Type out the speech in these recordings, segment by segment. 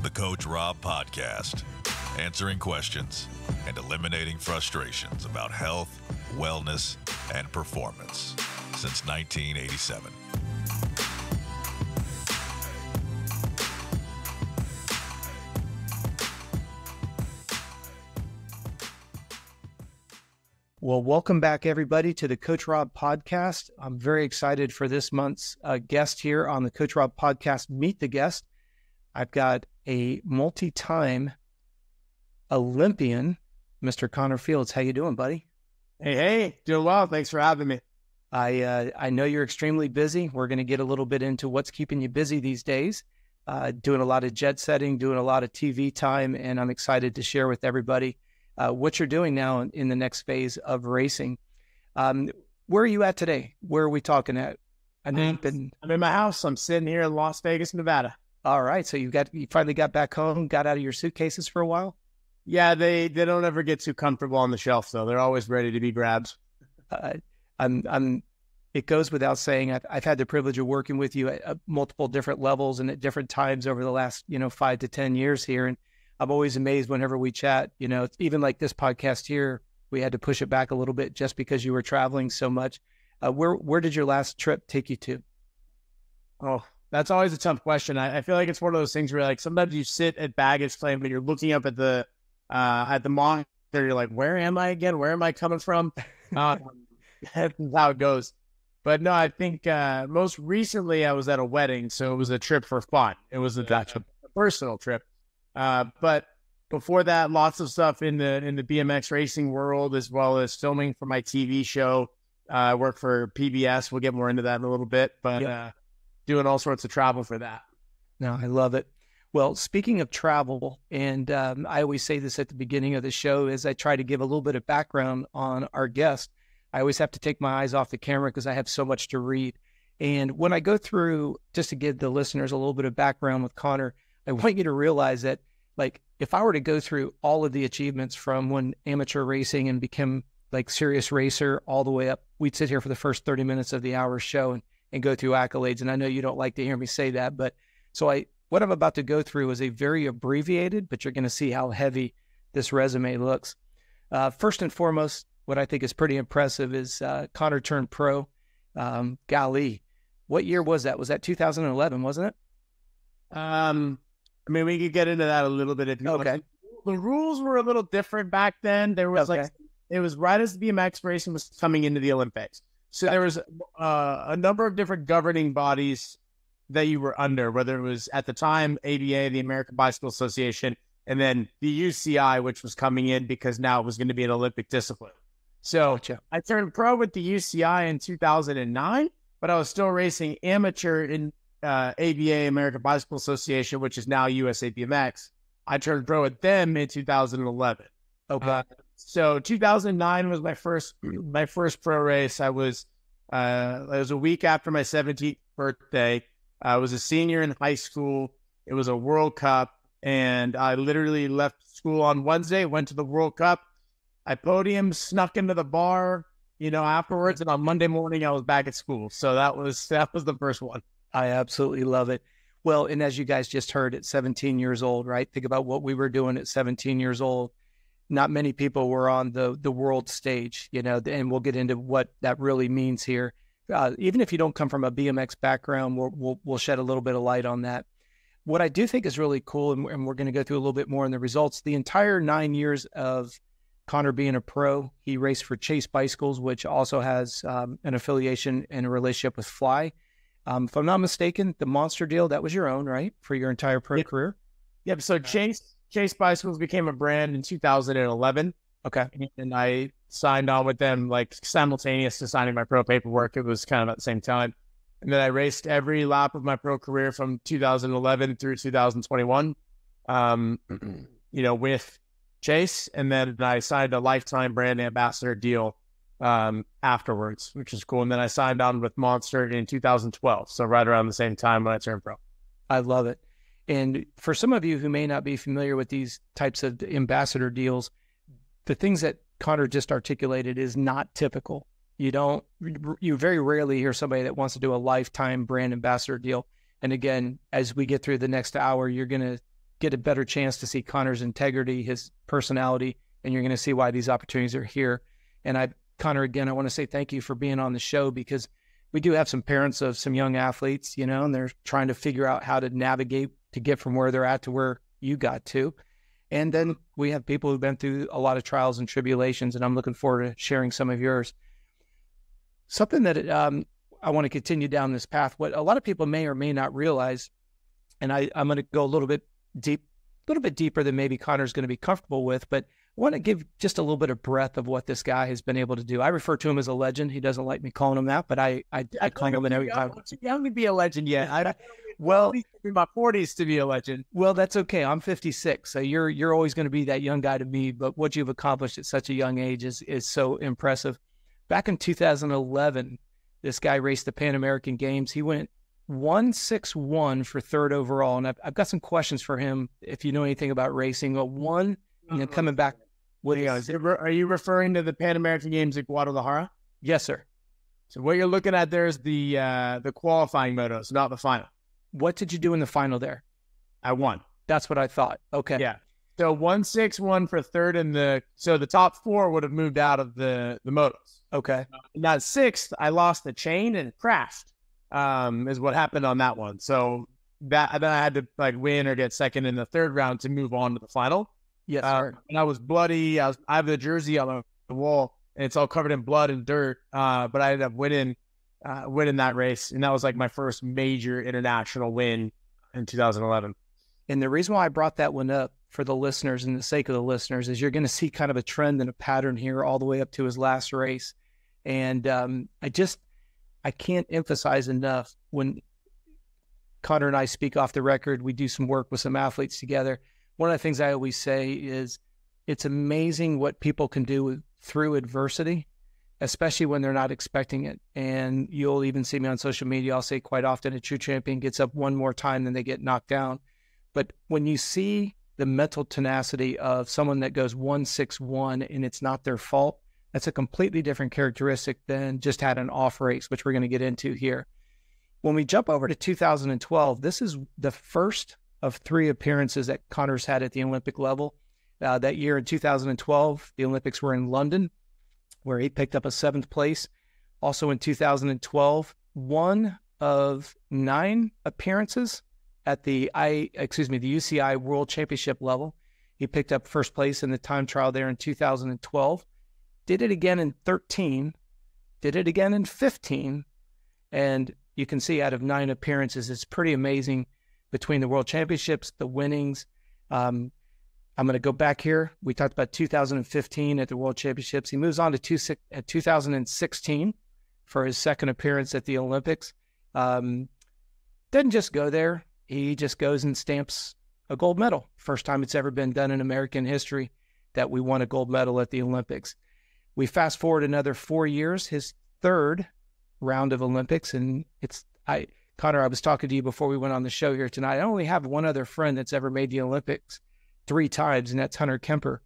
The Coach Robb Podcast, answering questions and eliminating frustrations about health, wellness, and performance since 1987. Well, welcome back, everybody, to the Coach Robb Podcast. I'm very excited for this month's guest here on the Coach Robb Podcast, Meet the Guest. I've got a multi-time Olympian, Mr. Connor Fields. How you doing, buddy? Hey, doing well. Thanks for having me. I know you're extremely busy. We're going to get a little bit into what's keeping you busy these days, doing a lot of jet setting, doing a lot of TV time, and I'm excited to share with everybody what you're doing now in the next phase of racing. Where are you at today? Where are we talking at? I'm in my house. I'm sitting here in Las Vegas, Nevada. All right. So you finally got back home, got out of your suitcases for a while? Yeah, they don't ever get too comfortable on the shelf, though. They're always ready to be grabbed. It goes without saying, I've had the privilege of working with you at multiple different levels and at different times over the last, 5 to 10 years here. And I'm always amazed whenever we chat, even like this podcast here, we had to push it back a little bit just because you were traveling so much. Where did your last trip take you to? Oh, that's always a tough question. I feel like it's one of those things where like sometimes you sit at baggage claim and you're looking up at the monitor. You're like, where am I again? Where am I coming from? That's how it goes. But no, I think most recently I was at a wedding, so it was a trip for fun. It was a personal trip. But before that, lots of stuff in the BMX racing world, as well as filming for my TV show. I work for PBS. We'll get more into that in a little bit, but doing all sorts of travel for that. No, I love it. Well, speaking of travel, and I always say this at the beginning of the show, as I try to give a little bit of background on our guest, I always have to take my eyes off the camera because I have so much to read. And when I go through, just to give the listeners a little bit of background with Connor, I want you to realize that, like, if I were to go through all of the achievements from when amateur racing and became like serious racer all the way up, we'd sit here for the first 30 minutes of the hour show and go through accolades. And I know you don't like to hear me say that, but what I'm about to go through is a very abbreviated, but you're going to see how heavy this resume looks. First and foremost, what I think is pretty impressive is Connor turned pro. Golly, what year was that? Was that 2011, wasn't it? We could get into that a little bit if you want. The rules were a little different back then. There was it was right as the BMX racing was coming into the Olympics. So there was a number of different governing bodies that you were under, whether it was at the time ABA, the American Bicycle Association, and then the UCI, which was coming in because now it was going to be an Olympic discipline. So I turned pro with the UCI in 2009, but I was still racing amateur in ABA, American Bicycle Association, which is now USA BMX. I turned pro with them in 2011. Okay. So 2009 was my first pro race. It was a week after my 17th birthday. I was a senior in high school. It was a World Cup, and I literally left school on Wednesday, went to the World Cup. I podiumed, snuck into the bar, afterwards, and on Monday morning I was back at school. So that was the first one. I absolutely love it. Well, and as you guys just heard, at 17 years old, right? Think about what we were doing at 17 years old. Not many people were on the world stage, and we'll get into what that really means here. Even if you don't come from a BMX background, we'll shed a little bit of light on that. What I do think is really cool, and we're going to go through a little bit more in the results, the entire 9 years of Connor being a pro, he raced for Chase Bicycles, which also has an affiliation and a relationship with Fly. If I'm not mistaken, the Monster deal, that was your own, right? For your entire pro career? Yep. So Chase Bicycles became a brand in 2011. Okay. And I signed on with them like simultaneous to signing my pro paperwork. It was kind of at the same time. And then I raced every lap of my pro career from 2011 through 2021, with Chase. And then I signed a lifetime brand ambassador deal afterwards, which is cool. And then I signed on with Monster in 2012. So right around the same time when I turned pro. I love it. And for some of you who may not be familiar with these types of ambassador deals, the things that Connor just articulated is not typical. You very rarely hear somebody that wants to do a lifetime brand ambassador deal. And again, as we get through the next hour, you're going to get a better chance to see Connor's integrity, his personality, and you're going to see why these opportunities are here. And Connor, again, I want to say thank you for being on the show, because we do have some parents of some young athletes, and they're trying to figure out how to navigate to get from where they're at to where you got to. And then we have people who've been through a lot of trials and tribulations, and I'm looking forward to sharing some of yours. Something that I want to continue down this path, what a lot of people may or may not realize, and I'm going to go a little bit deeper than maybe Connor's going to be comfortable with, but I want to give just a little bit of breadth of what this guy has been able to do. I refer to him as a legend. He doesn't like me calling him that, but I call him every time. I'm too young to be a legend yet. Well, in my 40s to be a legend. Well, that's okay. I'm 56, so you're always going to be that young guy to me. But what you've accomplished at such a young age is so impressive. Back in 2011, this guy raced the Pan American Games. He went 161 for third overall, and I've got some questions for him if you know anything about racing. Coming back. Are you referring to the Pan American Games at Guadalajara? Yes, sir. So what you're looking at there is the qualifying motos, not the final. What did you do in the final there? I won. That's what I thought. Okay. Yeah. So 161 for third, so the top four would have moved out of the motos. Okay. Now sixth, I lost the chain and crashed. Is what happened on that one. So then I had to win or get second in the third round to move on to the final. Yes, sir. And I was bloody. I have the jersey on the wall, and it's all covered in blood and dirt. But I ended up winning that race, and that was my first major international win in 2011. And the reason why I brought that one up for the listeners and the sake of the listeners is you're going to see kind of a trend and a pattern here all the way up to his last race. And I can't emphasize enough, when Connor and I speak off the record, we do some work with some athletes together. One of the things I always say is it's amazing what people can do through adversity, especially when they're not expecting it. And you'll even see me on social media. I'll say quite often a true champion gets up one more time than they get knocked down. But when you see the mental tenacity of someone that goes 161 and it's not their fault, that's a completely different characteristic than just had an off race, which we're going to get into here. When we jump over to 2012, this is the first of 3 appearances that Connor's had at the Olympic level. That year in 2012, the Olympics were in London, where he picked up a 7th place. Also in 2012, one of 9 appearances at the UCI World Championship level. He picked up first place in the time trial there in 2012. Did it again in 13. Did it again in 15. And you can see out of 9 appearances, it's pretty amazing between the World Championships, the winnings. I'm going to go back here. We talked about 2015 at the World Championships. He moves on to 2016 for his second appearance at the Olympics. Doesn't just go there. He just goes and stamps a gold medal. First time it's ever been done in American history that we won a gold medal at the Olympics. We fast forward another 4 years, his third round of Olympics. And Connor, I was talking to you before we went on the show here tonight. I only have one other friend that's ever made the Olympics 3 times, and that's Hunter Kemper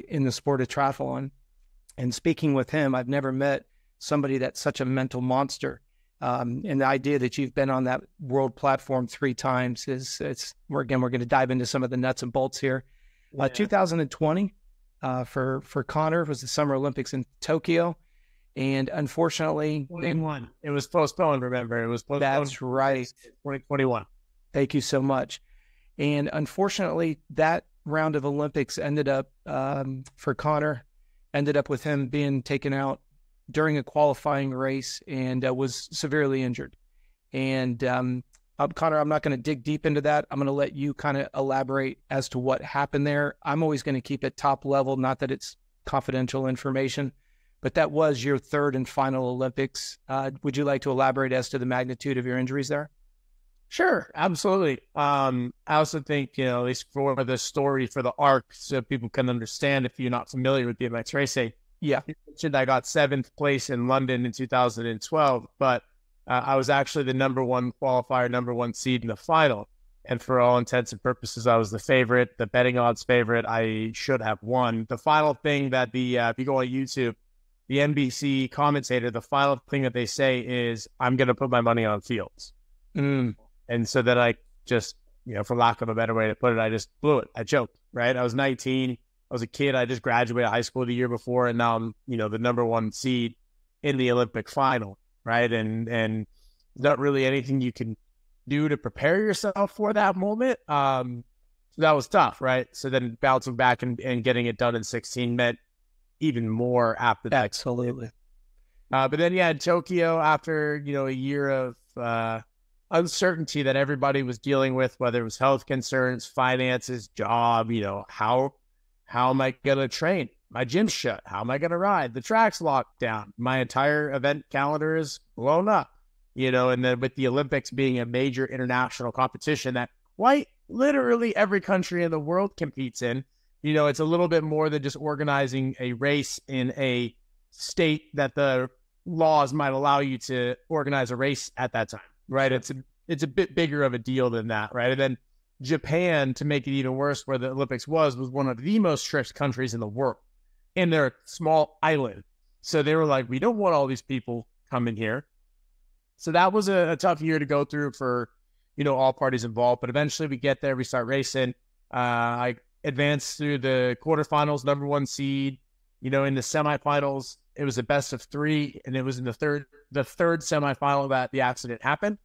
in the sport of triathlon. And speaking with him, I've never met somebody that's such a mental monster. And the idea that you've been on that world platform 3 times we're going to dive into some of the nuts and bolts here. Yeah. 2020 for Connor was the Summer Olympics in Tokyo. And unfortunately, 2021. It was postponed, remember? It was postponed. That's right. 2021. Thank you so much. And unfortunately, that round of Olympics ended up, for Connor, ended up with him being taken out during a qualifying race and was severely injured. And Connor, I'm not going to dig deep into that. I'm going to let you kind of elaborate as to what happened there. I'm always going to keep it top level, not that it's confidential information. But that was your third and final Olympics. Would you like to elaborate as to the magnitude of your injuries there? Sure, absolutely. I also think, at least for the story, for the arc, so people can understand if you're not familiar with BMX racing. Yeah. You mentioned I got 7th place in London in 2012, but I was actually the number 1 qualifier, number 1 seed in the final. And for all intents and purposes, I was the favorite, the betting odds favorite. I should have won. The final thing that if you go on YouTube, the NBC commentator, the final thing that they say is, I'm going to put my money on Fields. Mm. And so then I just for lack of a better way to put it, I just blew it. I choked, right? I was 19. I was a kid. I just graduated high school the year before, and now I'm, the number one seed in the Olympic final, right? And not really anything you can do to prepare yourself for that moment. So that was tough, right? So then bouncing back and getting it done in 16 meant even more after that. Absolutely. But then, in Tokyo, after, a year of uncertainty that everybody was dealing with, whether it was health concerns, finances, job, how am I going to train? My gym's shut. How am I going to ride? The track's locked down. My entire event calendar is blown up, and then with the Olympics being a major international competition that quite literally every country in the world competes in, it's a little bit more than just organizing a race in a state that the laws might allow you to organize a race at that time, right? It's a bit bigger of a deal than that, right? And then Japan, to make it even worse, where the Olympics was one of the most strict countries in the world, and they're a small island. So they were like, we don't want all these people coming here. So that was a tough year to go through for, all parties involved. But eventually we get there, we start racing. I advanced through the quarterfinals, number one seed. In the semifinals, it was a best of three, and it was in the third semifinal that the accident happened.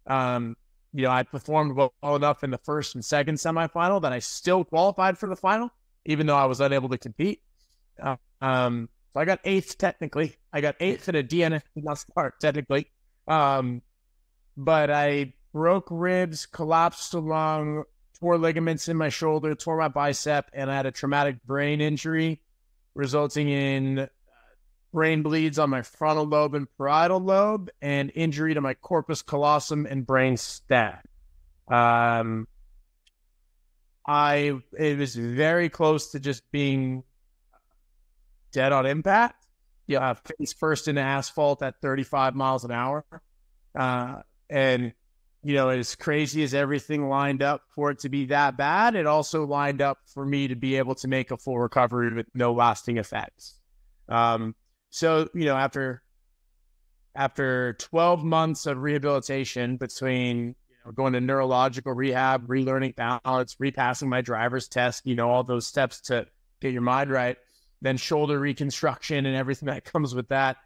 I performed well enough in the first and second semifinal that I still qualified for the final, even though I was unable to compete. So I got eighth technically. I got eighth in a DNF, not start technically. But I broke ribs, collapsed a lung, tore ligaments in my shoulder, tore my bicep, and I had a traumatic brain injury, resulting in brain bleeds on my frontal lobe and parietal lobe, and injury to my corpus callosum and brain stem. It was very close to just being dead on impact. Face first into asphalt at 35 miles an hour. And, as crazy as everything lined up for it to be that bad, it also lined up for me to be able to make a full recovery with no lasting effects. So, after 12 months of rehabilitation between going to neurological rehab, relearning balance, repassing my driver's test, all those steps to get your mind right, then shoulder reconstruction and everything that comes with that,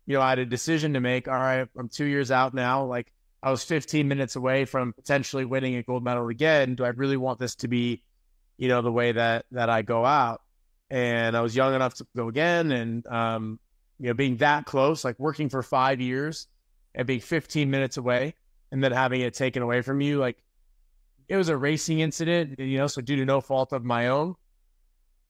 I had a decision to make. All right, I'm 2 years out now. Like, I was 15 minutes away from potentially winning a gold medal again. Do I really want this to be, the way that I go out? And I was young enough to go again. And, being that close, like working for 5 years and being 15 minutes away and then having it taken away from you, like, it was a racing incident, so due to no fault of my own,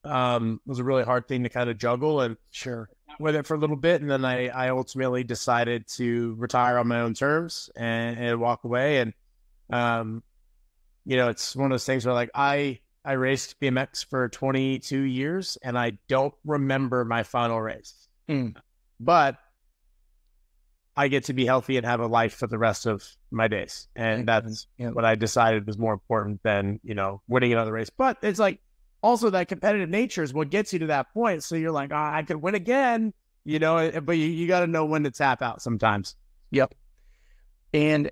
it was a really hard thing to kind of juggle and sure with it for a little bit. And then I ultimately decided to retire on my own terms and walk away. And, it's one of those things where, like, I raced BMX for 22 years and I don't remember my final race. But I get to be healthy and have a life for the rest of my days. And that's what I decided was more important than, winning another race. But it's like, also that competitive nature is what gets you to that point. So you're like, I could win again, but you got to know when to tap out sometimes. Yep. And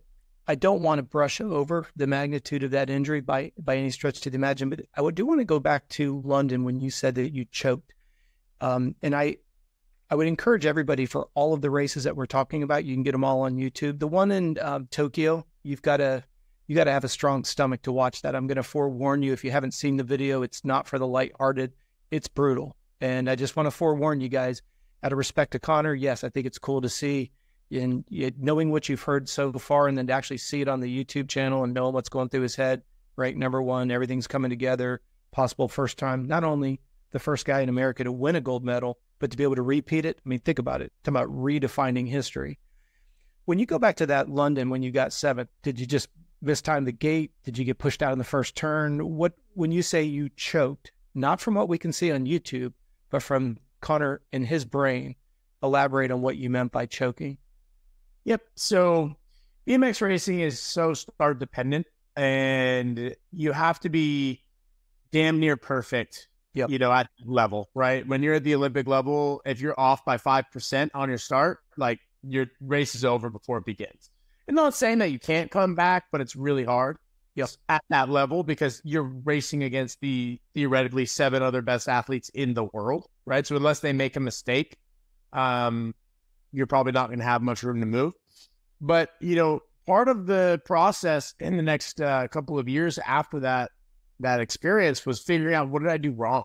I don't want to brush over the magnitude of that injury by any stretch to the imagine, but I do want to go back to London when you said that you choked. And I would encourage everybody, for all of the races that we're talking about, you can get them all on YouTube. The one in Tokyo, you got to have a strong stomach to watch that. I'm going to forewarn you, if you haven't seen the video, it's not for the lighthearted. It's brutal. And I just want to forewarn you guys, out of respect to Connor, yes, I think it's cool to see, and knowing what you've heard so far, and then to actually see it on the YouTube channel and know what's going through his head, right? Number one, everything's coming together, possible first time, not only the first guy in America to win a gold medal, but to be able to repeat it. I mean, think about it. Talk about redefining history. When you go back to that London, when you got seventh, did you just mistime the gate? Did you get pushed out in the first turn? When you say you choked, not from what we can see on YouTube, but from Connor in his brain, elaborate on what you meant by choking. Yep. So BMX racing is so start dependent, and you have to be damn near perfect, at level, right? When you're at the Olympic level, if you're off by 5% on your start, like, your race is over before it begins. I'm not saying that you can't come back, but it's really hard. at that level, because you're racing against the theoretically 7 other best athletes in the world, right? So unless they make a mistake, you're probably not going to have much room to move. But, part of the process in the next couple of years after that experience was figuring out, what did I do wrong?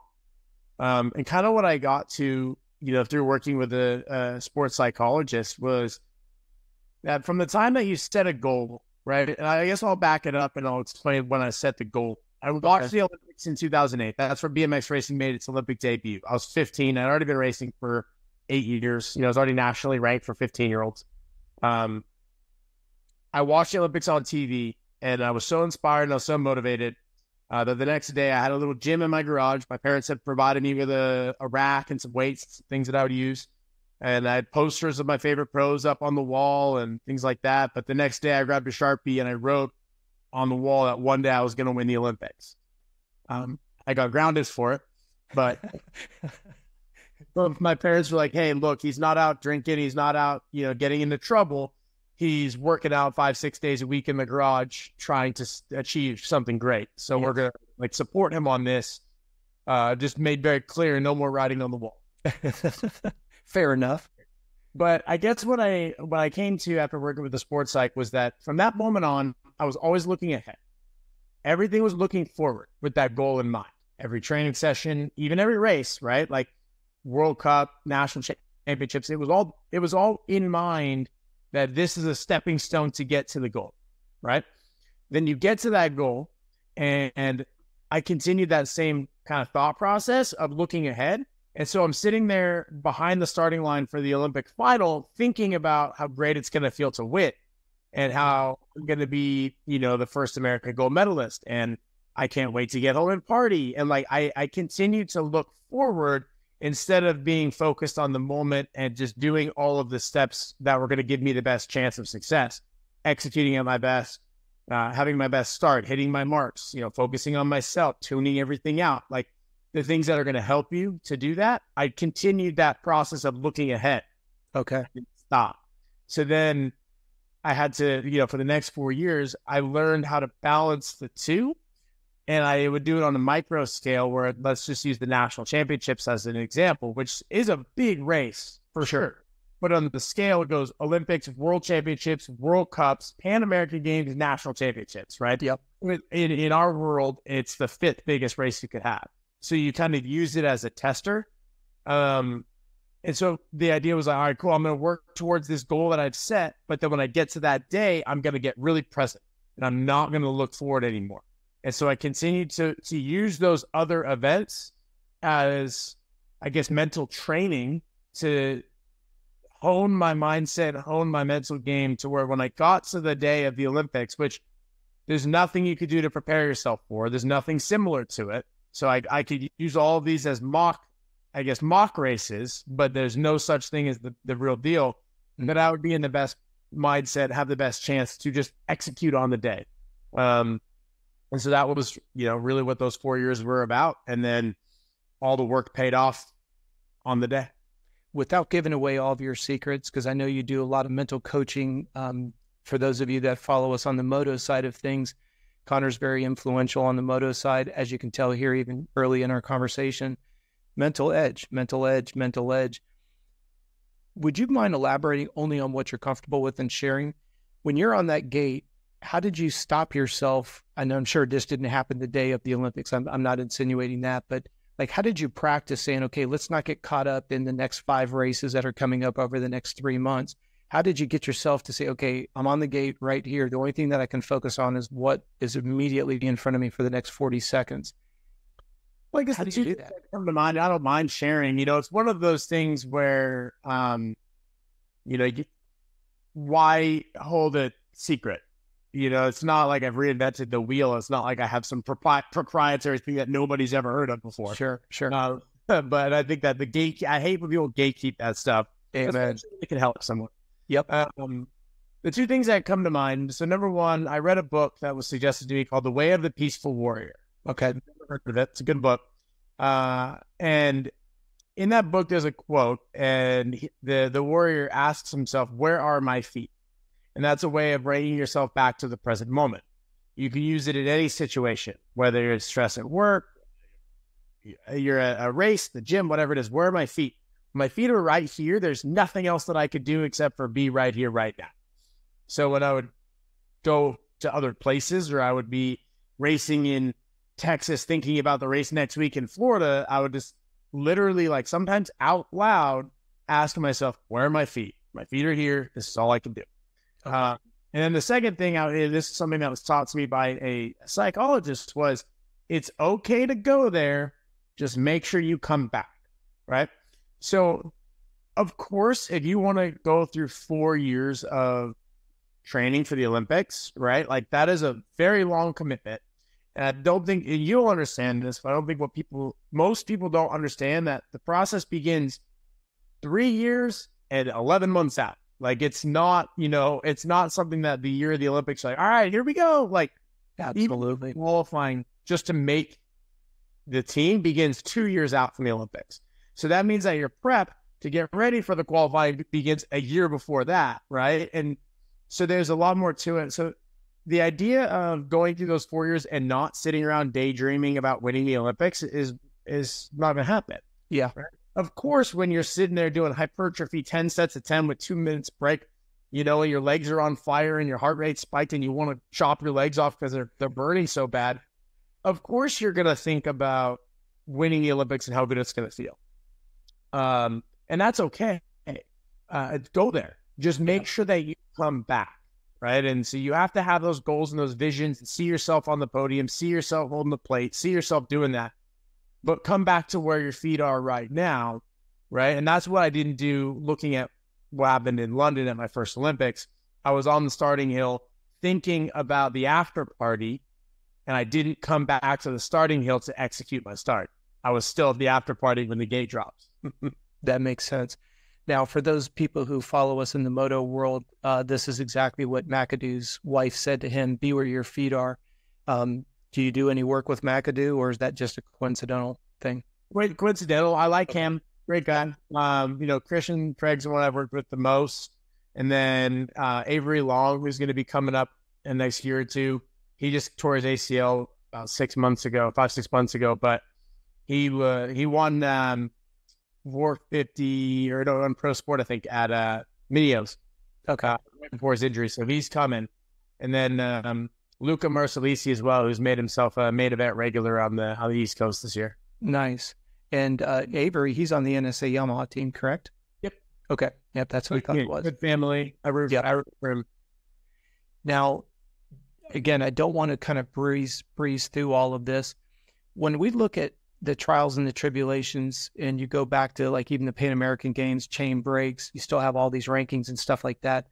And kind of what I got to, through working with a sports psychologist, was that from the time that you set a goal, right? And I guess I'll back it up and I'll explain when I set the goal. I watched the Olympics in 2008. That's where BMX racing made its Olympic debut. I was 15. I'd already been racing for 8 years. I was already nationally ranked for 15-year-olds. I watched the Olympics on TV, and I was so inspired and I was so motivated that the next day I had a little gym in my garage. My parents had provided me with a rack and some weights, things that I would use. And I had posters of my favorite pros up on the wall and things like that. But the next day I grabbed a Sharpie and I wrote on the wall that one day I was going to win the Olympics. I got grounded for it, but my parents were like, hey, look, he's not out drinking. He's not out, getting into trouble. He's working out 5-6 days a week in the garage trying to achieve something great. So we're going to support him on this. Just made very clear, no more writing on the wall. Fair enough. But I guess what I came to after working with the sports psych was that from that moment on, I was always looking ahead. Everything was looking forward with that goal in mind. Every training session, even every race, right? Like World Cup, national championships, it was all in mind that this is a stepping stone to get to the goal, right? Then you get to that goal, and I continued that same kind of thought process of looking ahead. And so I'm sitting there behind the starting line for the Olympic final, thinking about how great it's going to feel to win and how I'm going to be, the first American gold medalist. And I can't wait to get home and party. And I continue to look forward instead of being focused on the moment and just doing all of the steps that were going to give me the best chance of success, executing at my best, having my best start, hitting my marks, focusing on myself, tuning everything out, like the things that are going to help you to do that. I continued that process of looking ahead. Okay. Stop. So then I had to, for the next 4 years, I learned how to balance the two. And I would do it on a micro scale where, let's just use the national championships as an example, which is a big race for sure. But on the scale, it goes Olympics, World Championships, World Cups, Pan American Games, national championships, right? Yep. In our world, it's the 5th biggest race you could have. So you kind of use it as a tester. And so the idea was like, all right, cool, I'm going to work towards this goal that I've set. But then when I get to that day, I'm going to get really present and I'm not going to look forward anymore. And so I continued to use those other events as, I guess, mental training to hone my mindset, hone my mental game to where when I got to the day of the Olympics, which there's nothing you could do to prepare yourself for, there's nothing similar to it. So I could use all of these as mock races, but there's no such thing as the real deal. And that I would be in the best mindset, have the best chance to just execute on the day. And so that was, really what those 4 years were about. And then all the work paid off on the day. Without giving away all of your secrets, because I know you do a lot of mental coaching. For those of you that follow us on the moto side of things, Connor's very influential on the moto side, as you can tell here, even early in our conversation. Mental edge. Would you mind elaborating only on what you're comfortable with and sharing? When you're on that gate, how did you stop yourself? And I'm sure this didn't happen the day of the Olympics. I'm not insinuating that, but how did you practice saying, okay, let's not get caught up in the next 5 races that are coming up over the next 3 months? How did you get yourself to say, okay, I'm on the gate right here. The only thing that I can focus on is what is immediately in front of me for the next 40 seconds. Well, I guess how did you do that? Come to mind. I don't mind sharing. It's one of those things where, why hold it secret? It's not like I've reinvented the wheel. It's not like I have some proprietary thing that nobody's ever heard of before. Sure. But I think that I hate when people gatekeep that stuff. Amen. It can help someone. Yep. The 2 things that come to mind. So number 1, I read a book that was suggested to me called The Way of the Peaceful Warrior. Okay. I've never heard of it. It's a good book. And in that book, there's a quote, and the warrior asks himself, where are my feet? And that's a way of bringing yourself back to the present moment. You can use it in any situation, whether you're stress at work, you're at a race, the gym, whatever it is. Where are my feet? My feet are right here. There's nothing else that I could do except for be right here, right now. So when I would go to other places, or I would be racing in Texas, thinking about the race next week in Florida, I would just literally, like, sometimes out loud, ask myself, where are my feet? My feet are here. This is all I can do. Okay. And then the second thing out here, this is something that was taught to me by a psychologist, was it's okay to go there. Just make sure you come back, right? So, of course, if you want to go through 4 years of training for the Olympics, right? Like, that is a very long commitment. And I don't think you'll understand this, but I don't think most people don't understand that the process begins 3 years and 11 months out. Like, it's not, it's not something that the year of the Olympics, like, all right, here we go. Like, absolutely, qualifying just to make the team begins 2 years out from the Olympics. So that means that your prep to get ready for the qualifying begins a year before that, right? And so there's a lot more to it. So the idea of going through those 4 years and not sitting around daydreaming about winning the Olympics is not going to happen. Yeah. Right? Of course, when you're sitting there doing hypertrophy 10 sets of 10 with 2 minutes break, and your legs are on fire and your heart rate spiked and you want to chop your legs off because they're burning so bad, of course you're going to think about winning the Olympics and how good it's going to feel. And that's okay. Go there. Just make sure that you come back, right? And so you have to have those goals and those visions and see yourself on the podium, see yourself holding the plate, see yourself doing that. But come back to where your feet are right now, right? And that's what I didn't do looking at what happened in London at my first Olympics. I was on the starting hill thinking about the after party, and I didn't come back to the starting hill to execute my start. I was still at the after party when the gate drops. That makes sense. Now, for those people who follow us in the moto world, this is exactly what McAdoo's wife said to him: be where your feet are. Do you do any work with McAdoo, or is that just a coincidental thing? Great coincidental. I like him. Great guy. Christian Craig's the one I've worked with the most. And then Avery Long, who's going to be coming up in the next year or two. He just tore his ACL about 6 months ago, 5-6 months ago. But he won 450 on Pro Sport, I think, at Medios. Okay. Right before his injury. So he's coming. And then Luca Marsalisi as well, who's made himself a main event regular on the East Coast this year. Nice. And Avery, he's on the NSA Yamaha team, correct? Yep. Okay. Yep, that's what I thought it was. Good family. I root for him. Now, again, I don't want to kind of breeze through all of this. When we look at the trials and the tribulations, and you go back to like even the Pan American Games, chain breaks, you still have all these rankings and stuff like that.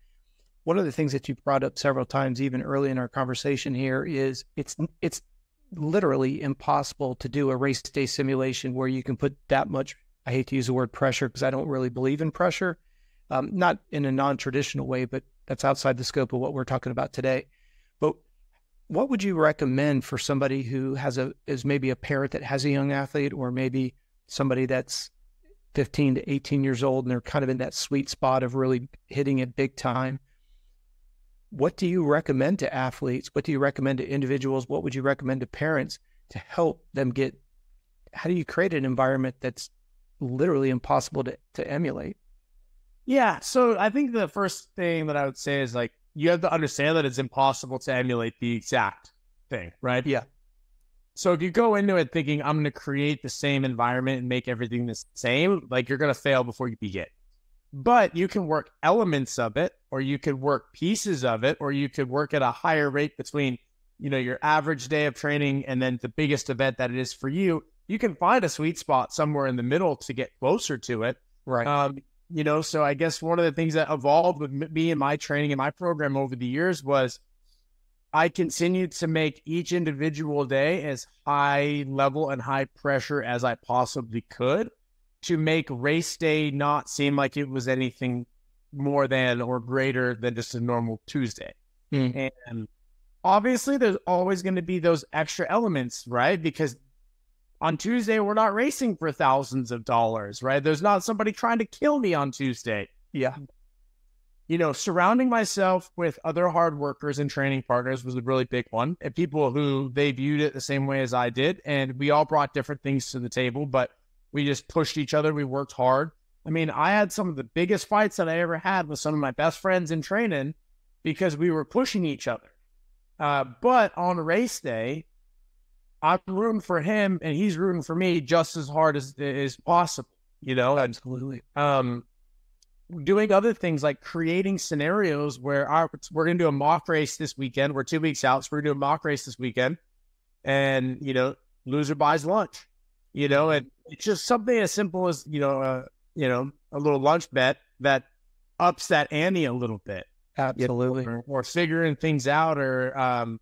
One of the things that you brought up several times, even early in our conversation here, is it's literally impossible to do a race day simulation where you can put that much, I hate to use the word pressure because I don't really believe in pressure, not in a non-traditional way, but that's outside the scope of what we're talking about today. But what would you recommend for somebody who is maybe a parent that has a young athlete, or maybe somebody that's 15 to 18 years old and they're kind of in that sweet spot of really hitting it big time? What do you recommend to athletes? What do you recommend to individuals? What would you recommend to parents to help them how do you create an environment that's literally impossible to emulate? Yeah. So I think the first thing that I would say is, like, you have to understand that it's impossible to emulate the exact thing, right? Yeah. So if you go into it thinking I'm going to create the same environment and make everything the same, like, you're going to fail before you begin. But you can work elements of it, or you could work pieces of it, or you could work at a higher rate between, your average day of training and then the biggest event that it is for you. You can find a sweet spot somewhere in the middle to get closer to it. Right. So I guess one of the things that evolved with me and my training and my program over the years was I continued to make each individual day as high level and high pressure as I possibly could, to make race day not seem like it was anything more than or greater than just a normal Tuesday. And obviously there's always going to be those extra elements, right? Because on Tuesday, we're not racing for thousands of dollars, right? There's not somebody trying to kill me on Tuesday. Yeah. surrounding myself with other hard workers and training partners was a really big one, and people who they viewed it the same way as I did. And we all brought different things to the table, but we just pushed each other. We worked hard. I mean, I had some of the biggest fights that I ever had with some of my best friends in training because we were pushing each other. But on race day, I'm rooting for him and he's rooting for me just as hard as possible, Absolutely. Doing other things like creating scenarios where we're going to do a mock race this weekend. We're 2 weeks out, so we're going to do a mock race this weekend. And, loser buys lunch, and it's just something as simple as, a little lunch bet that ups that ante a little bit. Absolutely. Or figuring things out, or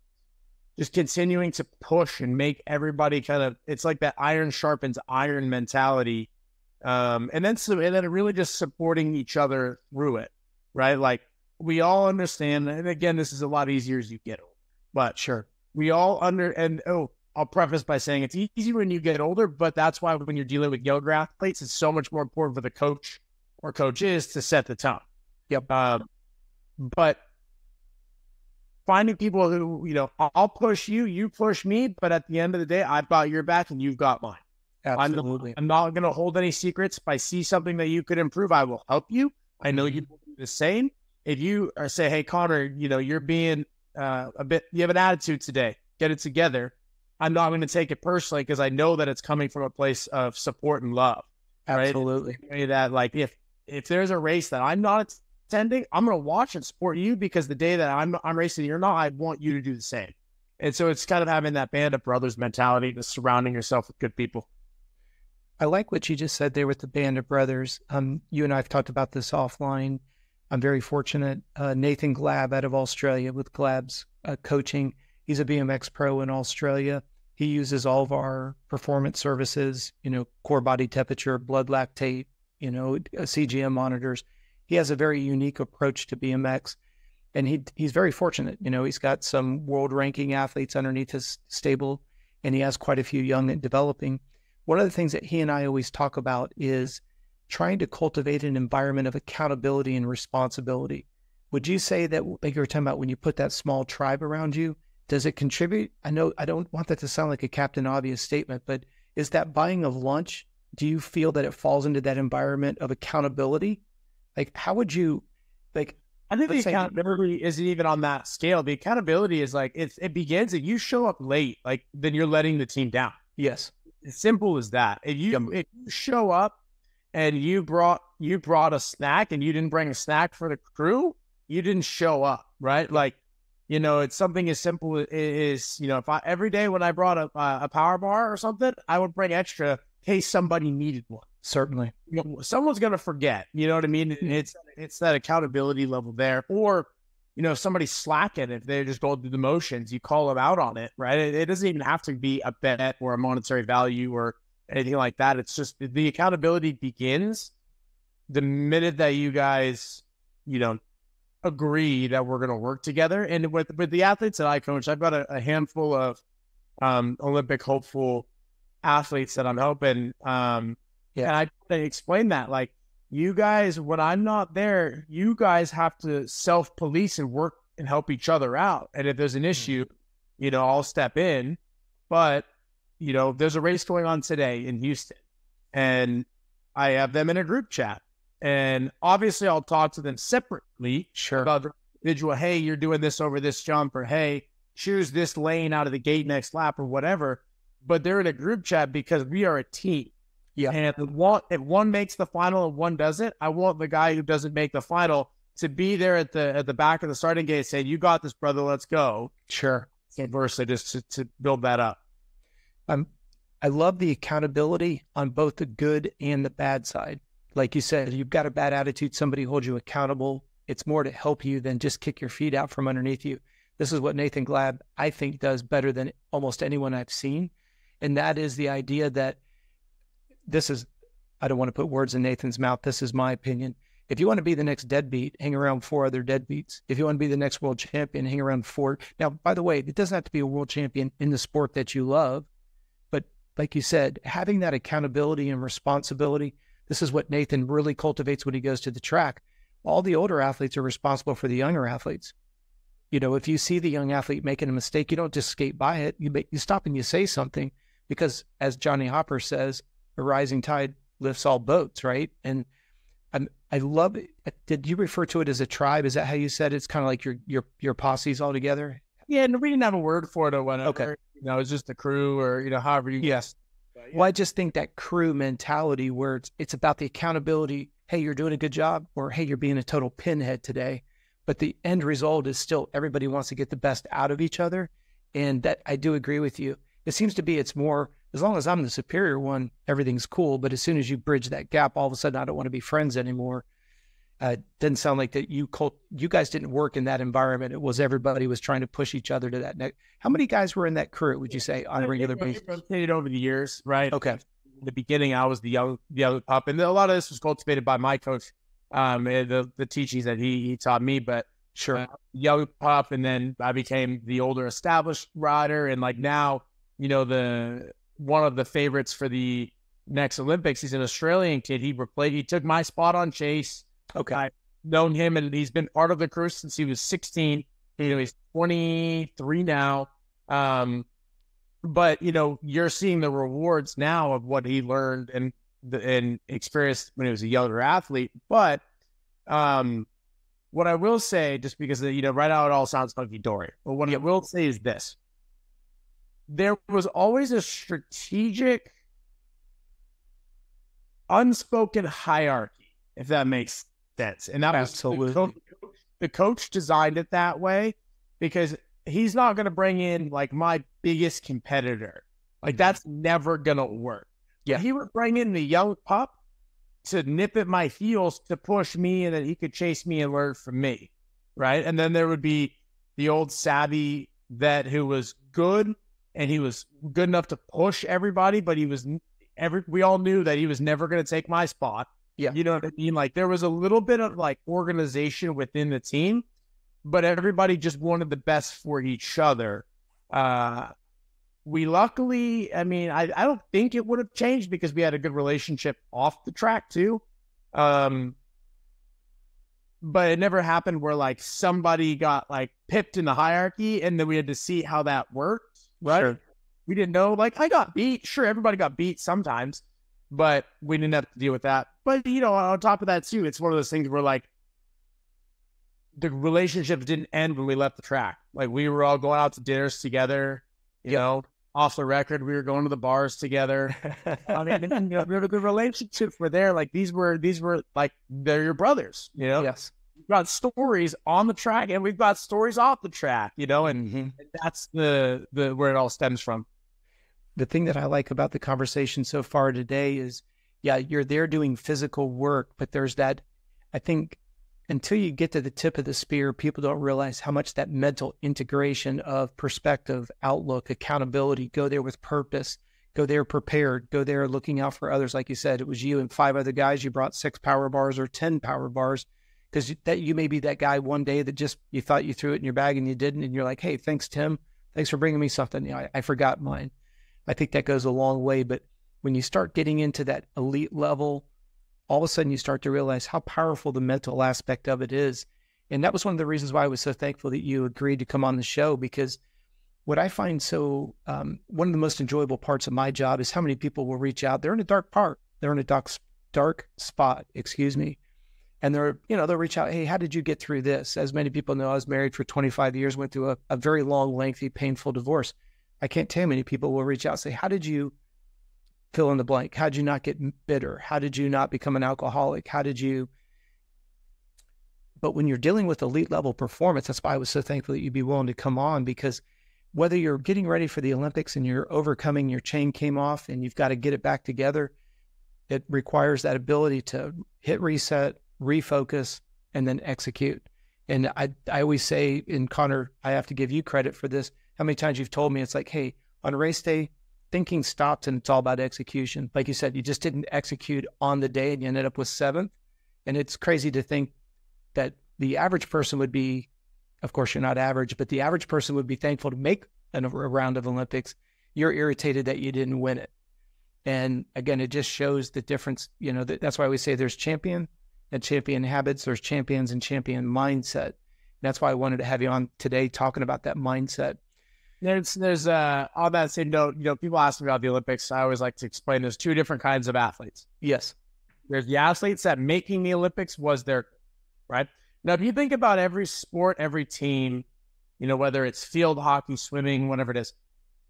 just continuing to push and make everybody it's like that iron sharpens iron mentality. And then really just supporting each other through it, right? Like we all understand, and again, this is a lot easier as you get older, but sure. We all I'll preface by saying it's easy when you get older, but that's why when you're dealing with younger athletes, it's so much more important for the coach or coaches to set the tone. Yep. But finding people who, I'll push you, you push me, but at the end of the day, I've got your back and you've got mine. Absolutely. I'm not going to hold any secrets. If I see something that you could improve, I will help you. I know you will do the same. If you say, hey, Connor, you're being you have an attitude today, get it together. I'm not going to take it personally because I know that it's coming from a place of support and love. Absolutely. Right? That like if there's a race that I'm not attending, I'm going to watch and support you because the day that I'm racing, you're not, I want you to do the same. And so it's kind of having that band of brothers mentality, just surrounding yourself with good people. I like what you just said there with the band of brothers. You and I have talked about this offline. I'm very fortunate. Nathan Glab out of Australia with Glab's coaching. He's a BMX pro in Australia. He uses all of our performance services, core body temperature, blood lactate, CGM monitors. He has a very unique approach to BMX, and he's very fortunate. He's got some world ranking athletes underneath his stable, and he has quite a few young and developing. One of the things that he and I always talk about is trying to cultivate an environment of accountability and responsibility. Would you say that, like you were talking about, when you put that small tribe around you, does it contribute? I know I don't want that to sound like a Captain Obvious statement, but is that buying of lunch, do you feel that it falls into that environment of accountability? Like, how would you, like, I think the accountability isn't even on that scale. The accountability is like, it begins if you show up late, like, then you're letting the team down. Yes. As simple as that. If you show up and you brought a snack and you didn't bring a snack for the crew, you didn't show up, right? Like, it's something as simple as, if every day when I brought a power bar or something, I would bring extra in case somebody needed one. Certainly. Someone's going to forget, you know what I mean? It's that accountability level there. Or, if somebody's slacking, if they're just going through the motions, you call them out on it, right? It doesn't even have to be a bet or a monetary value or anything like that. It's just the accountability begins the minute that you guys, agree that we're going to work together. And with the athletes that I coach, I've got a handful of Olympic hopeful athletes that I'm helping. And I explain that, like, you guys, when I'm not there, you guys have to self-police and work and help each other out. And if there's an issue, I'll step in. But, there's a race going on today in Houston, and I have them in a group chat. And obviously I'll talk to them separately about the individual, hey, you're doing this over this jump, or hey, choose this lane out of the gate next lap or whatever. But they're in a group chat because we are a team. Yeah. And if one makes the final and one doesn't, I want the guy who doesn't make the final to be there at the back of the starting gate saying, you got this, brother, let's go. Sure. So versa, just to build that up. I love the accountability on both the good and the bad side. Like you said, you've got a bad attitude, somebody holds you accountable. It's more to help you than just kick your feet out from underneath you. This is what Nathan Glab, I think, does better than almost anyone I've seen. And that is the idea that I don't want to put words in Nathan's mouth. This is my opinion. If you want to be the next deadbeat, hang around 4 other deadbeats. If you want to be the next world champion, hang around 4. Now, by the way, it doesn't have to be a world champion in the sport that you love. But like you said, having that accountability and responsibility, this is what Nathan really cultivates when he goes to the track. all the older athletes are responsible for the younger athletes. You know, if you see the young athlete making a mistake, you don't just skate by it. You stop and you say something, because as Johnny Hopper says, a rising tide lifts all boats, right? And I love it. Did you refer to it as a tribe? Is that how you said it? It's kind of like your posse's all together? Yeah, and we didn't have a word for it or whatever. Okay. You know, it's just a crew, or, you know, however you... Yes. But, Well, I just think that crew mentality where it's about the accountability. Hey, you're doing a good job, or hey, you're being a total pinhead today. But the end result is still everybody wants to get the best out of each other. And that, I do agree with you. It seems to be it's more, as long as I'm the superior one, everything's cool. But as soon as you bridge that gap, all of a sudden I don't want to be friends anymore. Didn't sound like that you guys didn't work in that environment. It was everybody was trying to push each other to that next. How many guys were in that crew, would you say, on a regular basis? It rotated over the years, right? Okay. In the beginning, I was the young pup, and a lot of this was cultivated by my coach, the teachings that he taught me. But Sure. Young pup, and then I became the older established rider, and like now, you know, one of the favorites for the next Olympics. He's an Australian kid. He took my spot on Chase. Okay. I've known him, and he's been part of the crew since he was 16. You know, he's 23 now. But you know, you're seeing the rewards now of what he learned and experienced when he was a younger athlete. But what I will say, just because, you know, right now it all sounds hunky-dory, but what I will say is this. There was always a strategic, unspoken hierarchy, if that makes sense. And that was the coach designed it that way, because he's not going to bring in like my biggest competitor. Like that's never going to work. Yeah. He would bring in the young pup to nip at my heels to push me, and then he could chase me and learn from me. Right. And then there would be the old savvy vet who was good, and he was good enough to push everybody, but we all knew that he was never going to take my spot. Yeah. You know what I mean? Like there was a little bit of like organization within the team, but everybody just wanted the best for each other. We luckily, I mean, I don't think it would have changed because we had a good relationship off the track too. But it never happened where like somebody got like pipped in the hierarchy and then we had to see how that worked. Right. Sure. We didn't know, like I got beat. Sure. Everybody got beat sometimes, but we didn't have to deal with that. But you know, on top of that too, it's one of those things where like the relationships didn't end when we left the track. Like we were all going out to dinners together, you know, off the record, we were going to the bars together. I mean, you know, the relationships were there. Like these were like, they're your brothers, you know? Yes. We've got stories on the track and we've got stories off the track, you know, and that's the where it all stems from. The thing that I like about the conversation so far today is, yeah, you're there doing physical work, but there's that, I think, until you get to the tip of the spear, people don't realize how much that mental integration of perspective, outlook, accountability, go there with purpose, go there prepared, go there looking out for others. Like you said, it was you and 5 other guys. You brought 6 power bars or 10 power bars, because that you may be that guy one day that just, you thought you threw it in your bag and you didn't. And you're like, hey, thanks, Tim. Thanks for bringing me something. You know, I forgot mine. I think that goes a long way. But when you start getting into that elite level, all of a sudden you start to realize how powerful the mental aspect of it is. And that was one of the reasons why I was so thankful that you agreed to come on the show, because what I find one of the most enjoyable parts of my job is how many people will reach out. They're in a dark part. They're in a dark spot, and they'll reach out. Hey, how did you get through this? As many people know, I was married for 25 years, went through a very long, lengthy, painful divorce. I can't tell you how many people will reach out and say, how did you fill in the blank? How did you not get bitter? How did you not become an alcoholic? But when you're dealing with elite level performance, that's why I was so thankful that you'd be willing to come on, because whether you're getting ready for the Olympics and you're overcoming, your chain came off and you've got to get it back together, it requires that ability to hit reset, refocus, and then execute. And I always say, in Connor, I have to give you credit for this. How many times you've told me, it's like, hey, on race day, thinking stopped and it's all about execution. Like you said, you just didn't execute on the day and you ended up with 7th. And it's crazy to think that the average person would be, of course you're not average, but the average person would be thankful to make a round of Olympics. You're irritated that you didn't win it. And again, it just shows the difference. You know, that's why we say there's champion and champion habits. There's champions and champion mindset. That's why I wanted to have you on today talking about that mindset. There's on that same note, people ask me about the Olympics. I always like to explain there's two different kinds of athletes. Yes. There's the athletes that making the Olympics was their, right? Now, if you think about every sport, every team, whether it's field hockey, swimming, whatever it is,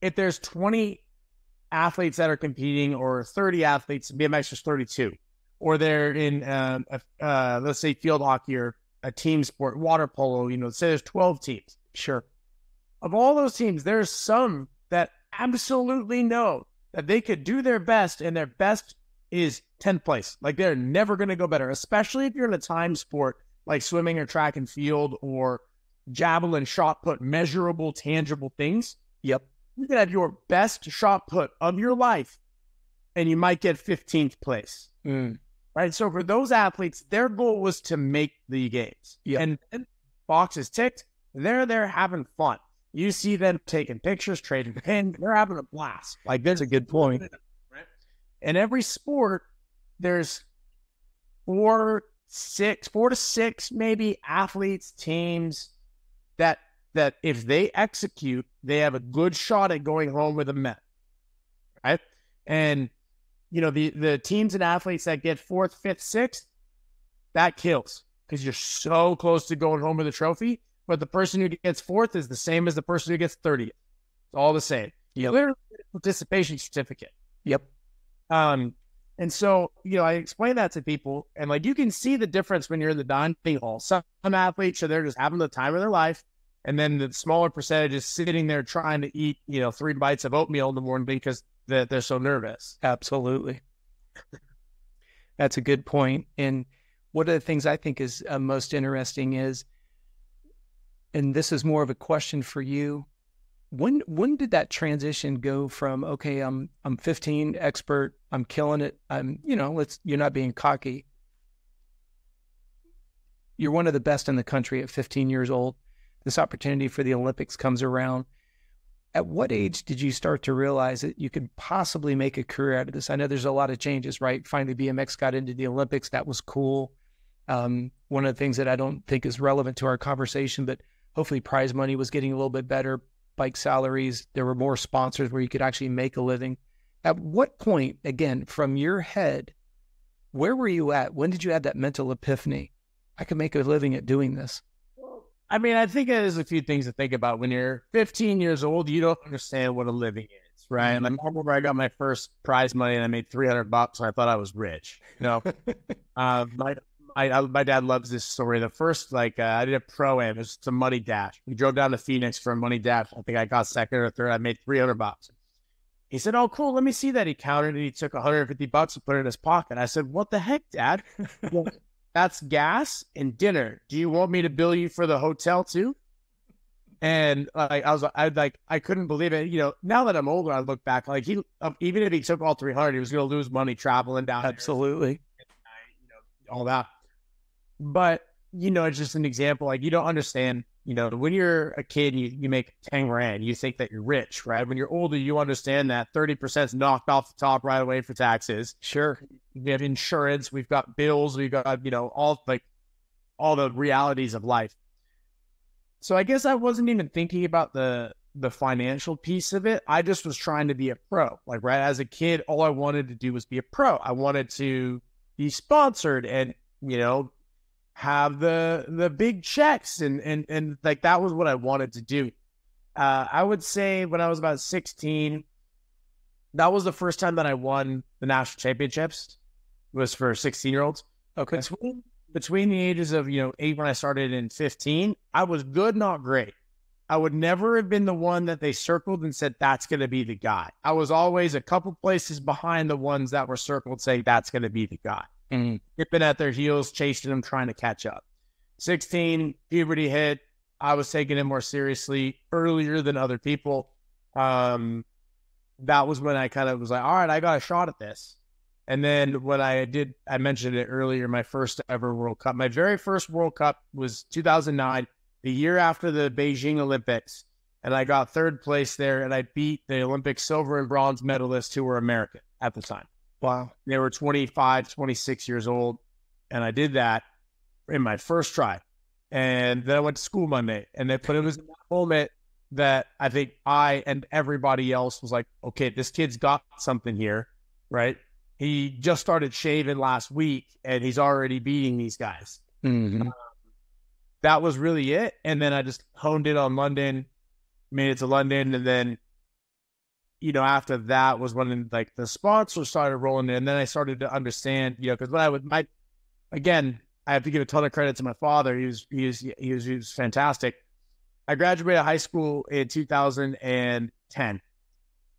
if there's 20 athletes that are competing or 30 athletes, BMX is 32, or they're in, let's say field hockey or a team sport, water polo, say there's 12 teams. Sure. Of all those teams, there's some that absolutely know that they could do their best, and their best is 10th place. Like, they're never going to go better, especially if you're in a time sport like swimming or track and field or javelin, shot put, measurable, tangible things. Yep. You can have your best shot put of your life, and you might get 15th place. Right? So for those athletes, their goal was to make the games. Yep. And boxes ticked, they're there having fun. You see them taking pictures, trading pins, they're having a blast. Like, that's a good point. Right? In every sport, there's 4 to 6 maybe athletes, teams that if they execute, they have a good shot at going home with a medal. Right? And the teams and athletes that get 4th, 5th, 6th, that kills because you're so close to going home with a trophy. But the person who gets 4th is the same as the person who gets 30th. It's all the same. Yep. Literally participation certificate. Yep. And so, I explain that to people, and like, you can see the difference when you're in the dining hall. Some athletes are there just having the time of their life, and then the smaller percentage is sitting there trying to eat, 3 bites of oatmeal in the morning because they're so nervous. Absolutely. That's a good point. And one of the things I think is most interesting is, and this is more of a question for you, when did that transition go from, okay, I'm 15, expert, I'm killing it, you're not being cocky. You're one of the best in the country at 15 years old. This opportunity for the Olympics comes around. At what age did you start to realize that you could possibly make a career out of this? I know there's a lot of changes, right? Finally, BMX got into the Olympics. That was cool. One of the things that I don't think is relevant to our conversation, but hopefully prize money was getting a little bit better, bike salaries. There were more sponsors where you could actually make a living. At what point, again, from your head, where were you at? When did you have that mental epiphany? I could make a living at doing this. I mean, I think there's a few things to think about. When you're 15 years old, you don't understand what a living is, right? Like, I remember I got my first prize money and I made $300 and I thought I was rich. My dad loves this story. The first, I did a pro-am. It was a money dash. We drove down to Phoenix for a money dash. I think I got second or third. I made $300. He said, "Oh, cool. Let me see that." He counted it. He took $150 and put it in his pocket. I said, "What the heck, Dad?" Well, that's gas and dinner. Do you want me to bill you for the hotel too? And I couldn't believe it. Now that I'm older, I look back, even if he took all 300, he was going to lose money traveling down. Absolutely. All that. But, it's just an example. You don't understand, when you're a kid, you make 10 grand, you think that you're rich, right? When you're older, you understand that 30% is knocked off the top right away for taxes. Sure. We have insurance, we've got bills, we've got, all the realities of life. So I guess I wasn't even thinking about the financial piece of it. I just was trying to be a pro. Right as a kid, all I wanted to do was be a pro. I wanted to be sponsored and, have the big checks and that was what I wanted to do. I would say when I was about 16, that was the first time that I won the national championships. It was for 16-year-olds. Okay. Between the ages of 8 when I started and 15, I was good, not great. I would never have been the one that they circled and said that's going to be the guy. I was always a couple places behind the ones that were circled saying that's going to be the guy. Dipping at their heels, chasing them, trying to catch up. 16, puberty hit. I was taking it more seriously earlier than other people. That was when I kind of was like, all right, I got a shot at this. And then when I mentioned it earlier, my first ever World Cup. My very first World Cup was 2009, the year after the Beijing Olympics. And I got 3rd place there, and I beat the Olympic silver and bronze medalists who were American at the time. Wow. They were 25, 26 years old. And I did that in my first try. And then I went to school Monday. And then, but it was that moment that I think I and everybody else was like, okay, this kid's got something here, right? He just started shaving last week and he's already beating these guys. Mm-hmm. That was really it. And then I just honed in on London, made it to London. And then, you know, after that was when like the sponsors started rolling in. And then I started to understand, you know, because when I would, again, I have to give a ton of credit to my father. He was fantastic. I graduated high school in 2010.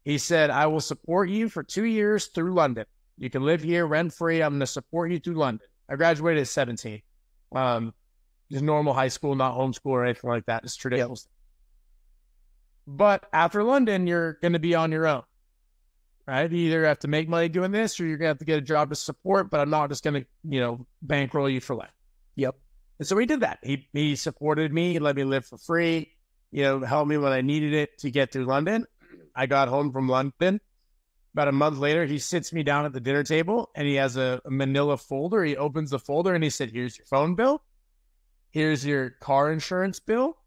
He said, I will support you for 2 years through London. You can live here rent free. I'm going to support you through London. I graduated at 17. Just normal high school, not homeschool or anything like that. Just traditional. Yep. But after London, you're going to be on your own, right? You either have to make money doing this or you're going to have to get a job to support, but I'm not just going to, you know, bankroll you for life. Yep. And so he did that. He supported me. He let me live for free, you know, helped me when I needed it to get through London. I got home from London. About a month later, he sits me down at the dinner table and he has a manila folder. He opens the folder and he said, here's your phone bill. Here's your car insurance bill.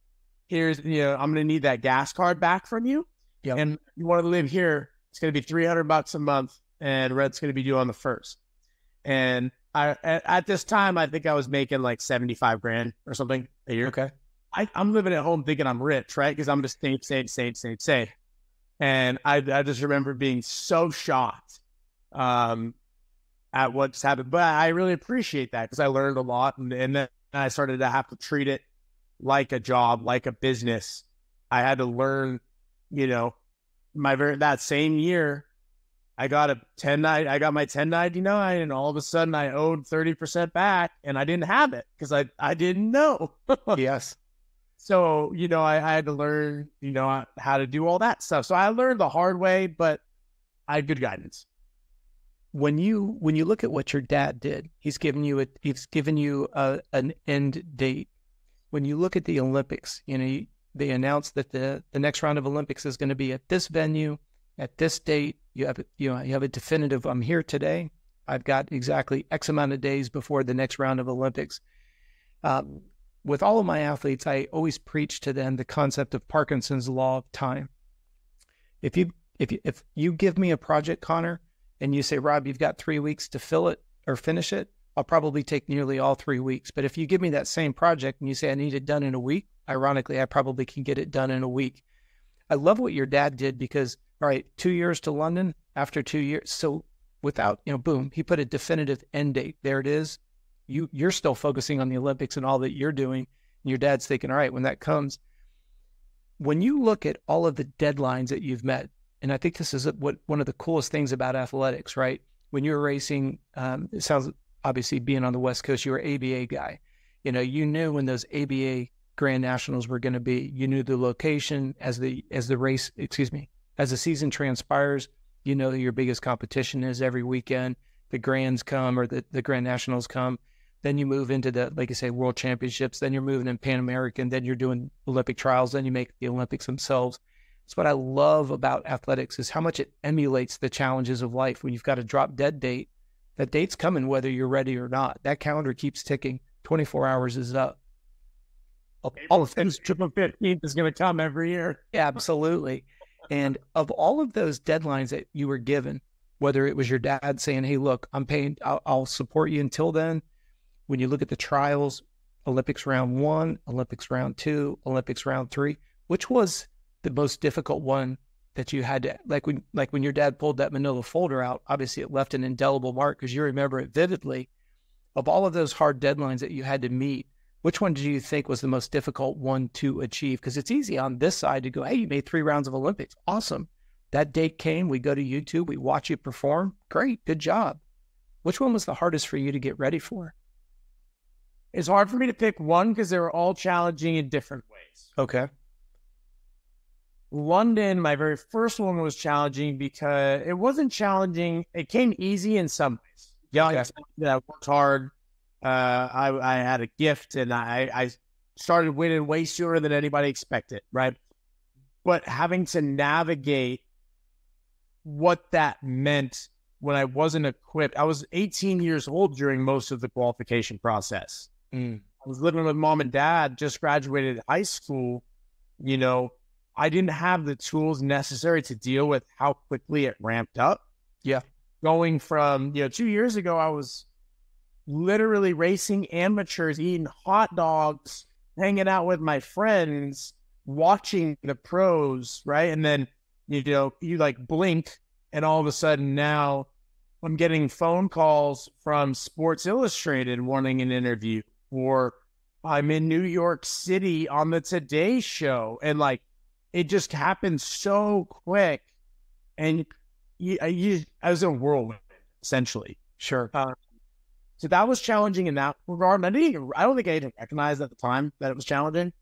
Here's, you know, I'm going to need that gas card back from you. Yep. And you want to live here, it's going to be $300 a month and rent's going to be due on the 1st. And at this time, I think I was making like 75 grand or something a year. Okay. I'm living at home thinking I'm rich, right? Because I'm just save. And I just remember being so shocked at what's happened. But I really appreciate that because I learned a lot. And then I started to have to treat it like a job, like a business. I had to learn, you know, that same year, I got my 1099 and all of a sudden I owed 30% back and I didn't have it because I didn't know. Yes. So, you know, I had to learn, you know, how to do all that stuff. So I learned the hard way, but I had good guidance. When you look at what your dad did, he's given you an end date. When you look at the Olympics, you know, they announced that the next round of Olympics is going to be at this venue, at this date. You have a definitive, I'm here today. I've got exactly X amount of days before the next round of Olympics. With all of my athletes, I always preach to them the concept of Parkinson's law of time. If you give me a project, Connor, and you say, Rob, you've got 3 weeks to fill it or finish it, I'll probably take nearly all 3 weeks. But if you give me that same project and you say I need it done in a week, ironically, I probably can get it done in a week. I love what your dad did because, all right, 2 years to London, after 2 years. So without, you know, boom, he put a definitive end date. There it is. You're still focusing on the Olympics and all that you're doing. And your dad's thinking, all right, when that comes, when you look at all of the deadlines that you've met, and I think this is one of the coolest things about athletics, right? When you're racing, it sounds obviously being on the West Coast, you were an ABA guy. You know, you knew when those ABA Grand Nationals were going to be. You knew the location as the season transpires. You know your biggest competition is every weekend. The Grands come or the Grand Nationals come. Then you move into the, like I say, World Championships. Then you're moving in Pan American. Then you're doing Olympic trials. Then you make the Olympics themselves. That's what I love about athletics is how much it emulates the challenges of life. When you've got a drop dead date, that date's coming whether you're ready or not. That calendar keeps ticking. 24 hours is up. All of things, triple 15th is going to come every year. Yeah, absolutely. And of all of those deadlines that you were given, whether it was your dad saying, hey, look, I'm paying, I'll support you until then. When you look at the trials, Olympics round 1, Olympics round 2, Olympics round 3, which was the most difficult one that you had to, like when your dad pulled that manila folder out, obviously it left an indelible mark because you remember it vividly. Of all of those hard deadlines that you had to meet, which one do you think was the most difficult one to achieve? Because it's easy on this side to go, hey, you made 3 rounds of Olympics. Awesome. That date came, we go to YouTube, we watch you perform. Great, good job. Which one was the hardest for you to get ready for? It's hard for me to pick one because they were all challenging in different ways. Okay. London, my very first one was challenging because it wasn't challenging. It came easy in some ways. Yeah, okay. I worked hard. I had a gift and I started winning way sooner than anybody expected, right? But having to navigate what that meant when I wasn't equipped. I was 18 years old during most of the qualification process. I was living with mom and dad, just graduated high school. You know, I didn't have the tools necessary to deal with how quickly it ramped up. Yeah. Going from, 2 years ago, I was literally racing amateurs, eating hot dogs, hanging out with my friends, watching the pros, right? And then, you like blink, and all of a sudden now I'm getting phone calls from Sports Illustrated wanting an interview, or I'm in New York City on the Today Show. And like, it just happened so quick. And I was in a whirlwind, essentially. Sure. So that was challenging in that regard. And I don't think I even recognized at the time that it was challenging.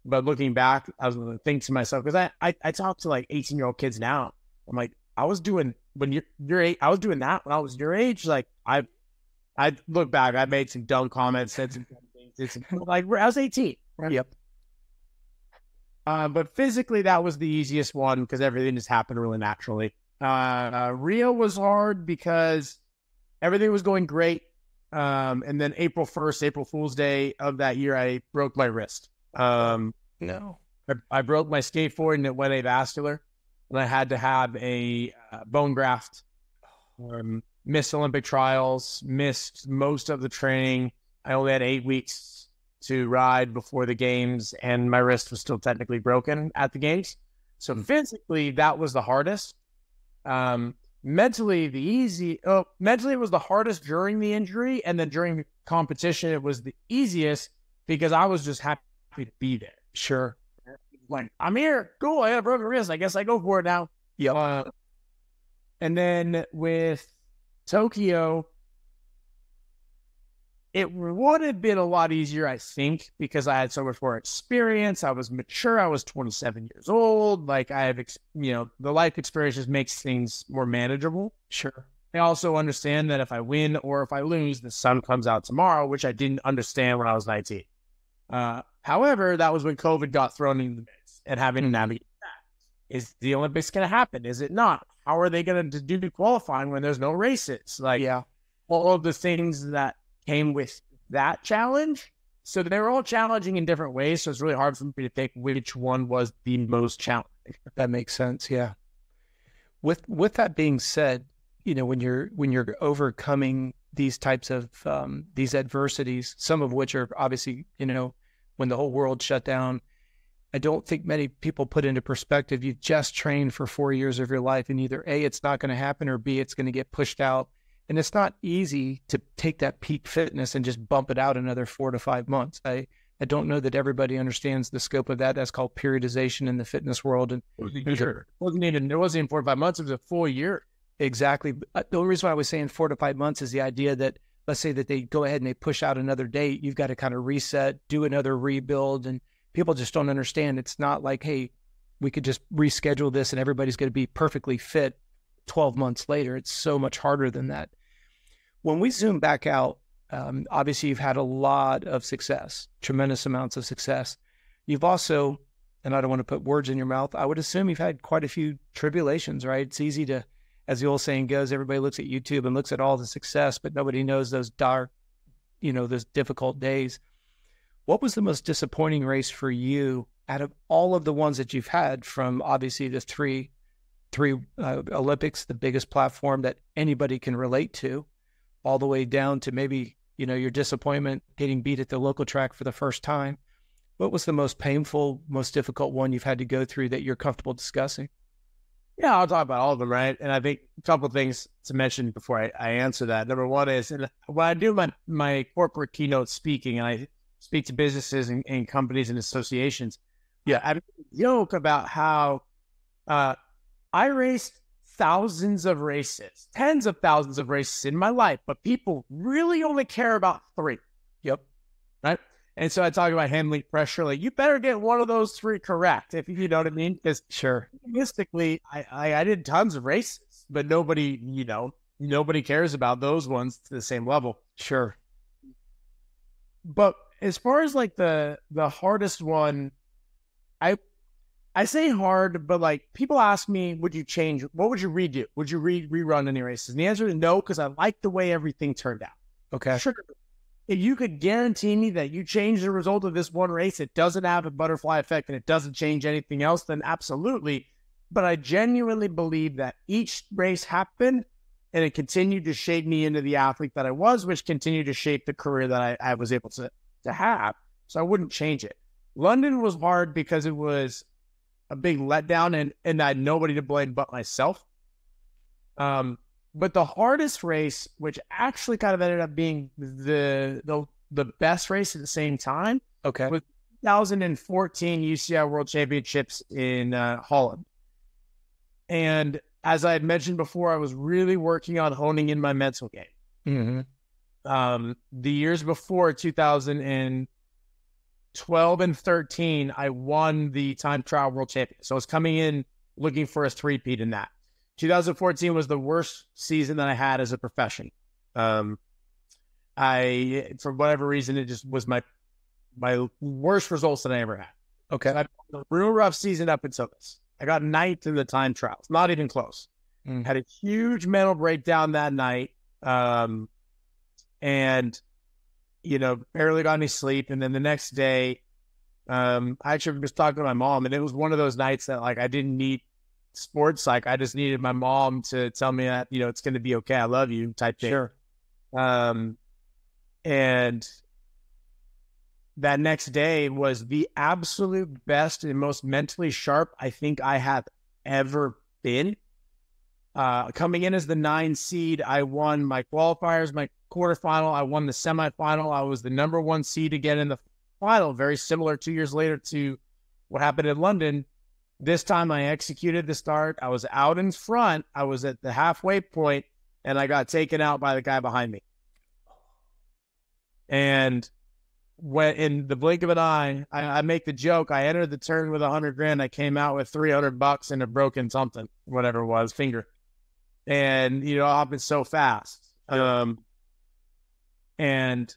But looking back, I was going to think to myself, because I talk to like 18-year-old kids now. I'm like, I was doing I was doing that when I was your age. Like I look back, I made some dumb comments, said some dumb things. Like I was 18. Right? Yep. But physically, that was the easiest one because everything just happened really naturally. Rio was hard because everything was going great. And then April 1st, April Fool's Day of that year, I broke my wrist. No. I broke my skateboard and it went avascular. And I had to have a bone graft. Missed Olympic trials, missed most of the training. I only had 8 weeks to ride before the games, and my wrist was still technically broken at the games. So physically, that was the hardest. Mentally, mentally it was the hardest during the injury, and then during the competition, it was the easiest because I was just happy to be there. Sure. Like, I'm here. Cool. I got a broken wrist. I guess I go for it now. Yeah. And then with Tokyo, it would have been a lot easier, I think, because I had so much more experience. I was mature. I was 27 years old. Like I have, the life experience just makes things more manageable. Sure. I also understand that if I win or if I lose, the sun comes out tomorrow, which I didn't understand when I was 19. However, that was when COVID got thrown in the mix and having to navigate that. Is the Olympics going to happen? Is it not? How are they going to do qualifying when there's no races? Like, all of the things that came with that challenge. So they're all challenging in different ways. So it's really hard for me to pick which one was the most challenging. That makes sense. Yeah. With that being said, when you're overcoming these types of these adversities, some of which are obviously, when the whole world shut down, I don't think many people put into perspective, you just trained for 4 years of your life, and either A, it's not going to happen, or B, it's going to get pushed out. And it's not easy to take that peak fitness and just bump it out another 4 to 5 months. I don't know that everybody understands the scope of that. That's called periodization in the fitness world. And it wasn't even 4 to 5 months. It was a full year. Exactly. The only reason why I was saying 4 to 5 months is the idea that, let's say that they go ahead and they push out another date. You've got to kind of reset, do another rebuild. And people just don't understand. It's not like, hey, we could just reschedule this and everybody's going to be perfectly fit 12 months later. It's so much harder than that. When we zoom back out, obviously you've had a lot of success, tremendous amounts of success. You've also, and I don't want to put words in your mouth, I would assume you've had quite a few tribulations, right? It's easy to, as the old saying goes, everybody looks at YouTube and looks at all the success, but nobody knows those dark, those difficult days. What was the most disappointing race for you out of all of the ones that you've had, from obviously the three Olympics, the biggest platform that anybody can relate to, all the way down to maybe, your disappointment getting beat at the local track for the first time? What was the most painful, most difficult one you've had to go through that you're comfortable discussing? Yeah, I'll talk about all of them, right? And I think a couple of things to mention before I answer that. Number one is, when I do my corporate keynote speaking, and I speak to businesses and companies and associations, I joke about how I raced thousands of races, tens of thousands of races in my life, but people really only care about 3. Yep. Right? And so I talk about handling pressure. Like, you better get one of those 3 correct, if you know what I mean. Because sure, realistically, I did tons of races, but nobody cares about those ones to the same level. Sure. But as far as like the hardest one, I say hard, but like people ask me, would you change? What would you redo? Would you rerun any races? And the answer is no, because I like the way everything turned out. Okay. Sure. If you could guarantee me that you change the result of this one race, it doesn't have a butterfly effect and it doesn't change anything else, then absolutely. But I genuinely believe that each race happened and it continued to shape me into the athlete that I was, which continued to shape the career that I was able to have. So I wouldn't change it. London was hard because it was a big letdown and I had nobody to blame but myself. But the hardest race, which actually kind of ended up being the best race at the same time, was 2014 UCI World Championships in Holland. And as I had mentioned before, I was really working on honing in my mental game. Mm-hmm. The years before, 2012 and 13, I won the time trial world champion. So I was coming in looking for a three-peat in that. 2014 was the worst season that I had as a profession. For whatever reason, it just was my worst results that I ever had. Okay. So I had a real rough season up until this. I got ninth in the time trials, not even close. Had a huge mental breakdown that night. And, barely got any sleep. And then the next day, I actually was talking to my mom, and it was one of those nights that like I didn't need sports psych. I just needed my mom to tell me that, it's going to be okay. I love you type thing. Sure. And that next day was the absolute best and most mentally sharp I think I have ever been. Coming in as the 9 seed, I won my qualifiers, my quarterfinal. I won the semifinal. I was the number 1 seed again in the final, very similar 2 years later to what happened in London. This time I executed the start. I was out in front. I was at the halfway point, and I got taken out by the guy behind me. And when in the blink of an eye, I make the joke. I entered the turn with $100,000. I came out with $300 and a broken something, whatever it was, finger. And, it happened so fast. And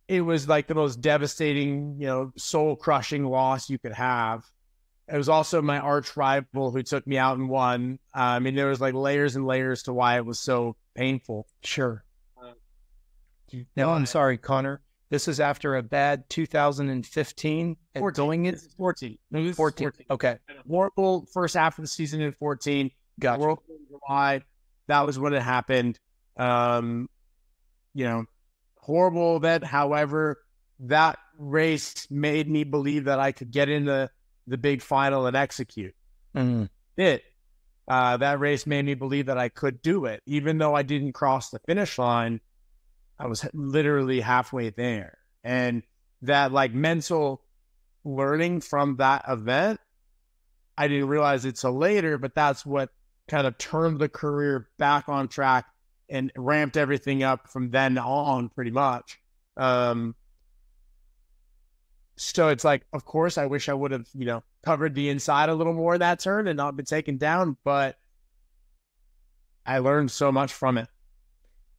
it was like the most devastating, soul-crushing loss you could have. It was also my arch rival who took me out and won. There was like layers and layers to why it was so painful. Sure. Now, I'm sorry, Connor. This is after a bad 2015 at 14. going in 14. 14. Okay. Horrible first half of the season in 14. Gotcha. World in July. That was when it happened. Horrible event. However, that race made me believe that I could get in the big final and execute. That race made me believe that I could do it. Even though I didn't cross the finish line, I was literally halfway there. And that like mental learning from that event, I didn't realize it till later, but that's what kind of turned the career back on track and ramped everything up from then on pretty much. So it's like, of course, I wish I would have, covered the inside a little more of that turn and not been taken down, but I learned so much from it.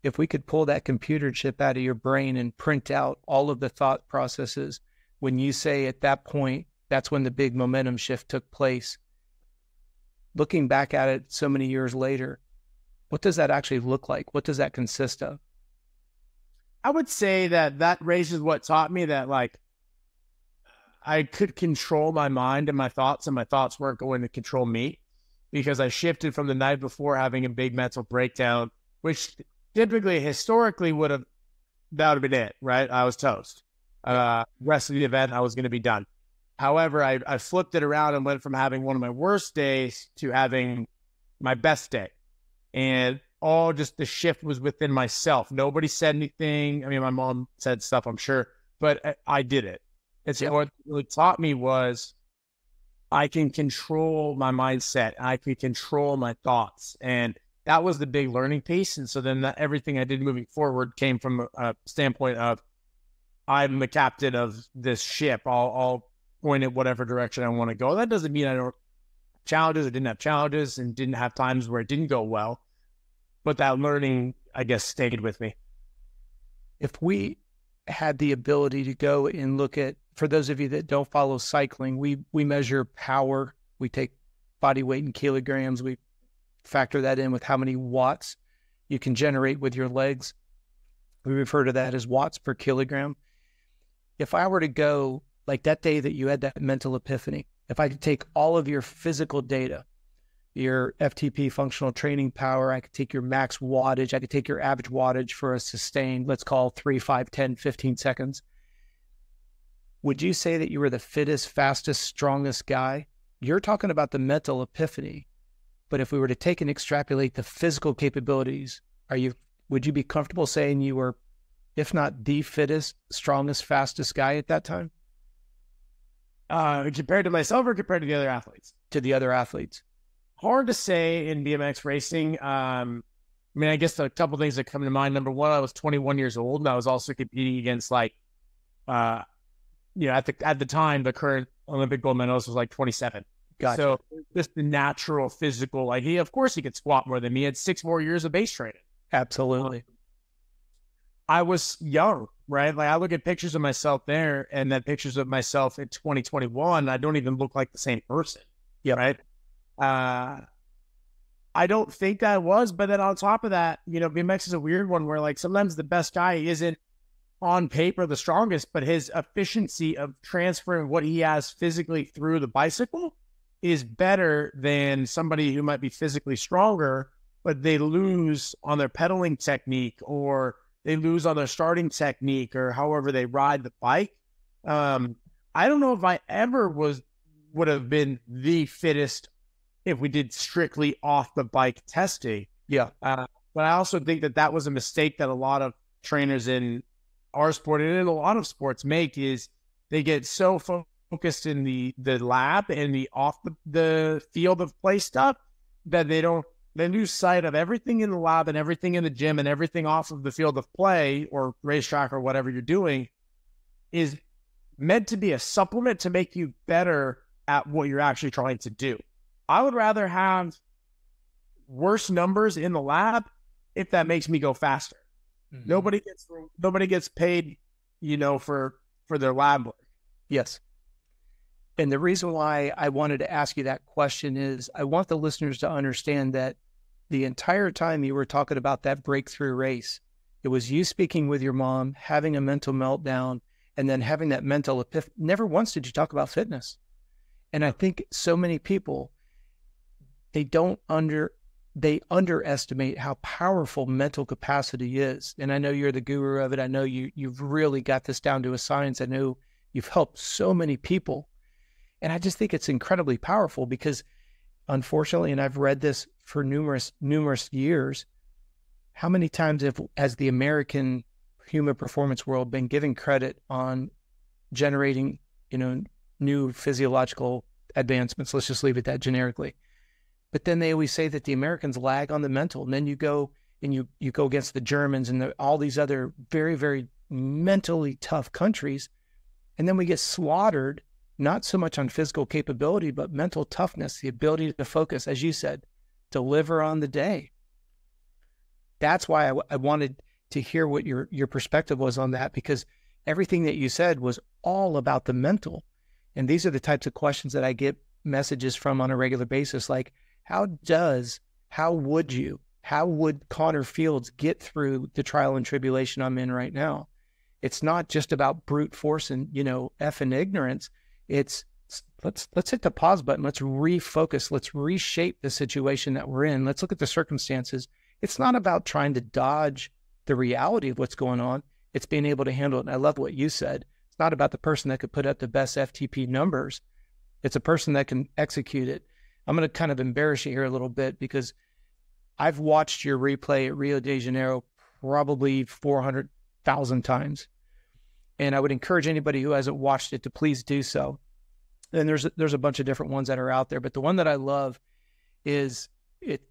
If we could pull that computer chip out of your brain and print out all of the thought processes, when you say at that point, that's when the big momentum shift took place. Looking back at it so many years later, what does that actually look like? What does that consist of? I would say that race is what taught me that, like, I could control my mind and my thoughts weren't going to control me, because I shifted from the night before having a big mental breakdown, which typically, historically, that would have been it, right? I was toast. Rest of the event, I was going to be done. However, I flipped it around and went from having one of my worst days to having my best day. And all just the shift was within myself. Nobody said anything. I mean, my mom said stuff, I'm sure, but I did it. And so what really taught me was I can control my mindset. I can control my thoughts. And that was the big learning piece. And so then everything I did moving forward came from a standpoint of I'm the captain of this ship. I'll point at whatever direction I want to go. That doesn't mean I don't have challenges or didn't have challenges and didn't have times where it didn't go well. But that learning, I guess, stayed with me. If we had the ability to go and look at for those of you that don't follow cycling, we measure power. We take body weight in kilograms. We factor that in with how many watts you can generate with your legs. We refer to that as watts per kilogram. If I were to go like that day that you had that mental epiphany, if I could take all of your physical data, your FTP functional training power, I could take your max wattage, I could take your average wattage for a sustained, let's call 3, 5, 10, 15 seconds. Would you say that you were the fittest, fastest, strongest guy? You're talking about the mental epiphany. But if we were to take and extrapolate the physical capabilities, would you be comfortable saying you were, if not the fittest, strongest, fastest guy at that time? Compared to myself or compared to the other athletes? To the other athletes. Hard to say in BMX racing. I mean, I guess a couple things that come to mind. Number one, I was 21 years old, and I was also competing against at the time, the current Olympic gold medalist was like 27. Gotcha. So just the natural physical, of course he could squat more than me. He had 6 more years of base training. Absolutely. I was young, right? Like I look at pictures of myself there and then pictures of myself in 2021. I don't even look like the same person. Yeah. Right. I don't think that was, but then on top of that, BMX is a weird one where like sometimes the best guy isn't on paper the strongest, but his efficiency of transferring what he has physically through the bicycle is better than somebody who might be physically stronger, but they lose on their pedaling technique or they lose on their starting technique or however they ride the bike. I don't know if I ever would have been the fittest if we did strictly off the bike testing. Yeah. But I also think that was a mistake that a lot of trainers in our sport and in a lot of sports make is they get so focused in the lab and the off the field of play stuff that they lose sight of everything in the lab and everything in the gym and everything off of the field of play or racetrack or whatever you're doing is meant to be a supplement to make you better at what you're actually trying to do. I would rather have worse numbers in the lab if that makes me go faster. Mm-hmm. Nobody gets paid, for their lab work. Yes. And the reason why I wanted to ask you that question is I want the listeners to understand that the entire time you were talking about that breakthrough race, it was you speaking with your mom, having a mental meltdown, and then having that mental epiphany. Never once did you talk about fitness. And I think so many people, they underestimate how powerful mental capacity is. And I know you're the guru of it. I know you've really got this down to a science. I know you've helped so many people. And I just think it's incredibly powerful because unfortunately, and I've read this for numerous years, how many times has the American human performance world been given credit on generating, new physiological advancements? Let's just leave it that generically. But then they always say that the Americans lag on the mental. And then you go and you go against the Germans and all these other very, very mentally tough countries. And then we get slaughtered, not so much on physical capability, but mental toughness, the ability to focus, as you said, deliver on the day. That's why I wanted to hear what your perspective was on that, because everything that you said was all about the mental. And these are the types of questions that I get messages from on a regular basis, like, how would Connor Fields get through the trial and tribulation I'm in right now? It's not just about brute force and, effing ignorance. It's let's hit the pause button. Let's refocus. Let's reshape the situation that we're in. Let's look at the circumstances. It's not about trying to dodge the reality of what's going on. It's being able to handle it. And I love what you said. It's not about the person that could put up the best FTP numbers. It's a person that can execute it. I'm going to kind of embarrass you here a little bit because I've watched your replay at Rio de Janeiro probably 400,000 times. And I would encourage anybody who hasn't watched it to please do so. And there's a bunch of different ones that are out there, but the one that I love is it.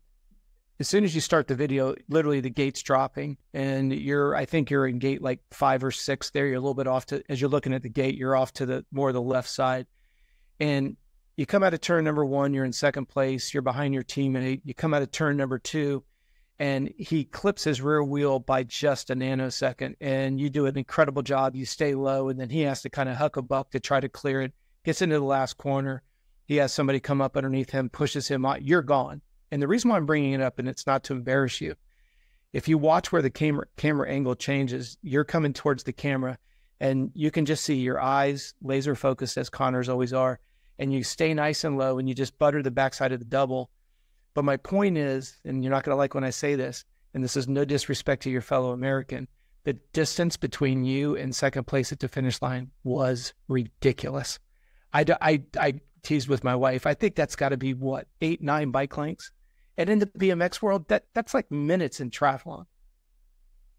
As soon as you start the video, literally the gate's dropping, and I think you're in gate like 5 or 6 there. You're a little bit off as you're looking at the gate, you're off to the more the left side. And you come out of turn number 1, you're in second place, you're behind your teammate. You come out of turn number 2, and he clips his rear wheel by just a nanosecond, and you do an incredible job. You stay low, and then he has to kind of huck a buck to try to clear it, gets into the last corner. He has somebody come up underneath him, pushes him out. You're gone. And the reason why I'm bringing it up, and it's not to embarrass you, if you watch where the camera angle changes, you're coming towards the camera, and you can just see your eyes laser focused, as Connor's always are, and you stay nice and low, and you just butter the backside of the double. But my point is, and you're not going to like when I say this, and this is no disrespect to your fellow American, the distance between you and second place at the finish line was ridiculous. I teased with my wife. I think that's got to be, what, 8, 9 bike lengths? And in the BMX world, that's like minutes in triathlon.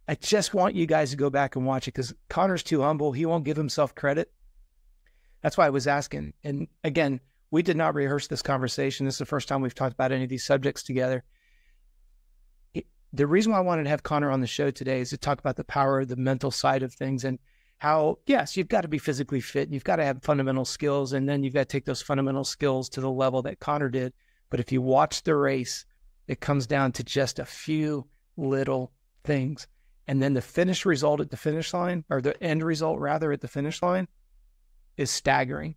I just want you guys to go back and watch it because Connor's too humble. He won't give himself credit. That's why I was asking. And again, we did not rehearse this conversation. This is the first time we've talked about any of these subjects together. The reason why I wanted to have Connor on the show today is to talk about the power of the mental side of things and how, yes, you've got to be physically fit. And you've got to have fundamental skills. And then you've got to take those fundamental skills to the level that Connor did. But if you watch the race, it comes down to just a few little things. And then the finish result at the finish line, or the end result rather at the finish line, is staggering.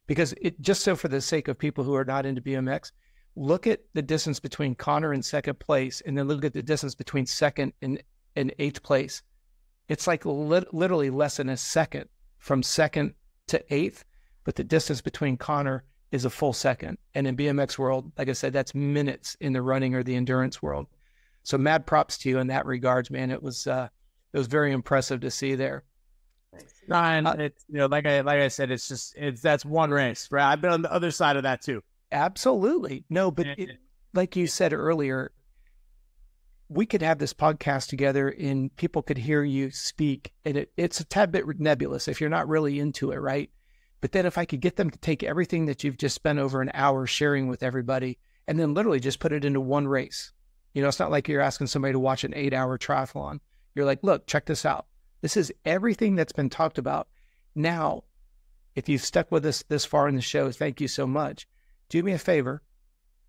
Because it, just so for the sake of people who are not into BMX, look at the distance between Connor and second place, and then look at the distance between second and 8th place. It's like literally less than a second from second to 8th, but the distance between Connor is a full second. And in BMX world, like I said, that's minutes in the running or the endurance world. So mad props to you in that regards, man. It was very impressive to see there. And it's, like I said, that's one race, right? I've been on the other side of that too. Absolutely. No, but like you said earlier, we could have this podcast together and people could hear you speak, and it's a tad bit nebulous if you're not really into it, right? But then if I could get them to take everything that you've just spent over an hour sharing with everybody and then literally just put it into one race. It's not like you're asking somebody to watch an 8-hour triathlon. You're like, look, check this out. This is everything that's been talked about. Now, if you've stuck with us this far in the show, thank you so much. Do me a favor,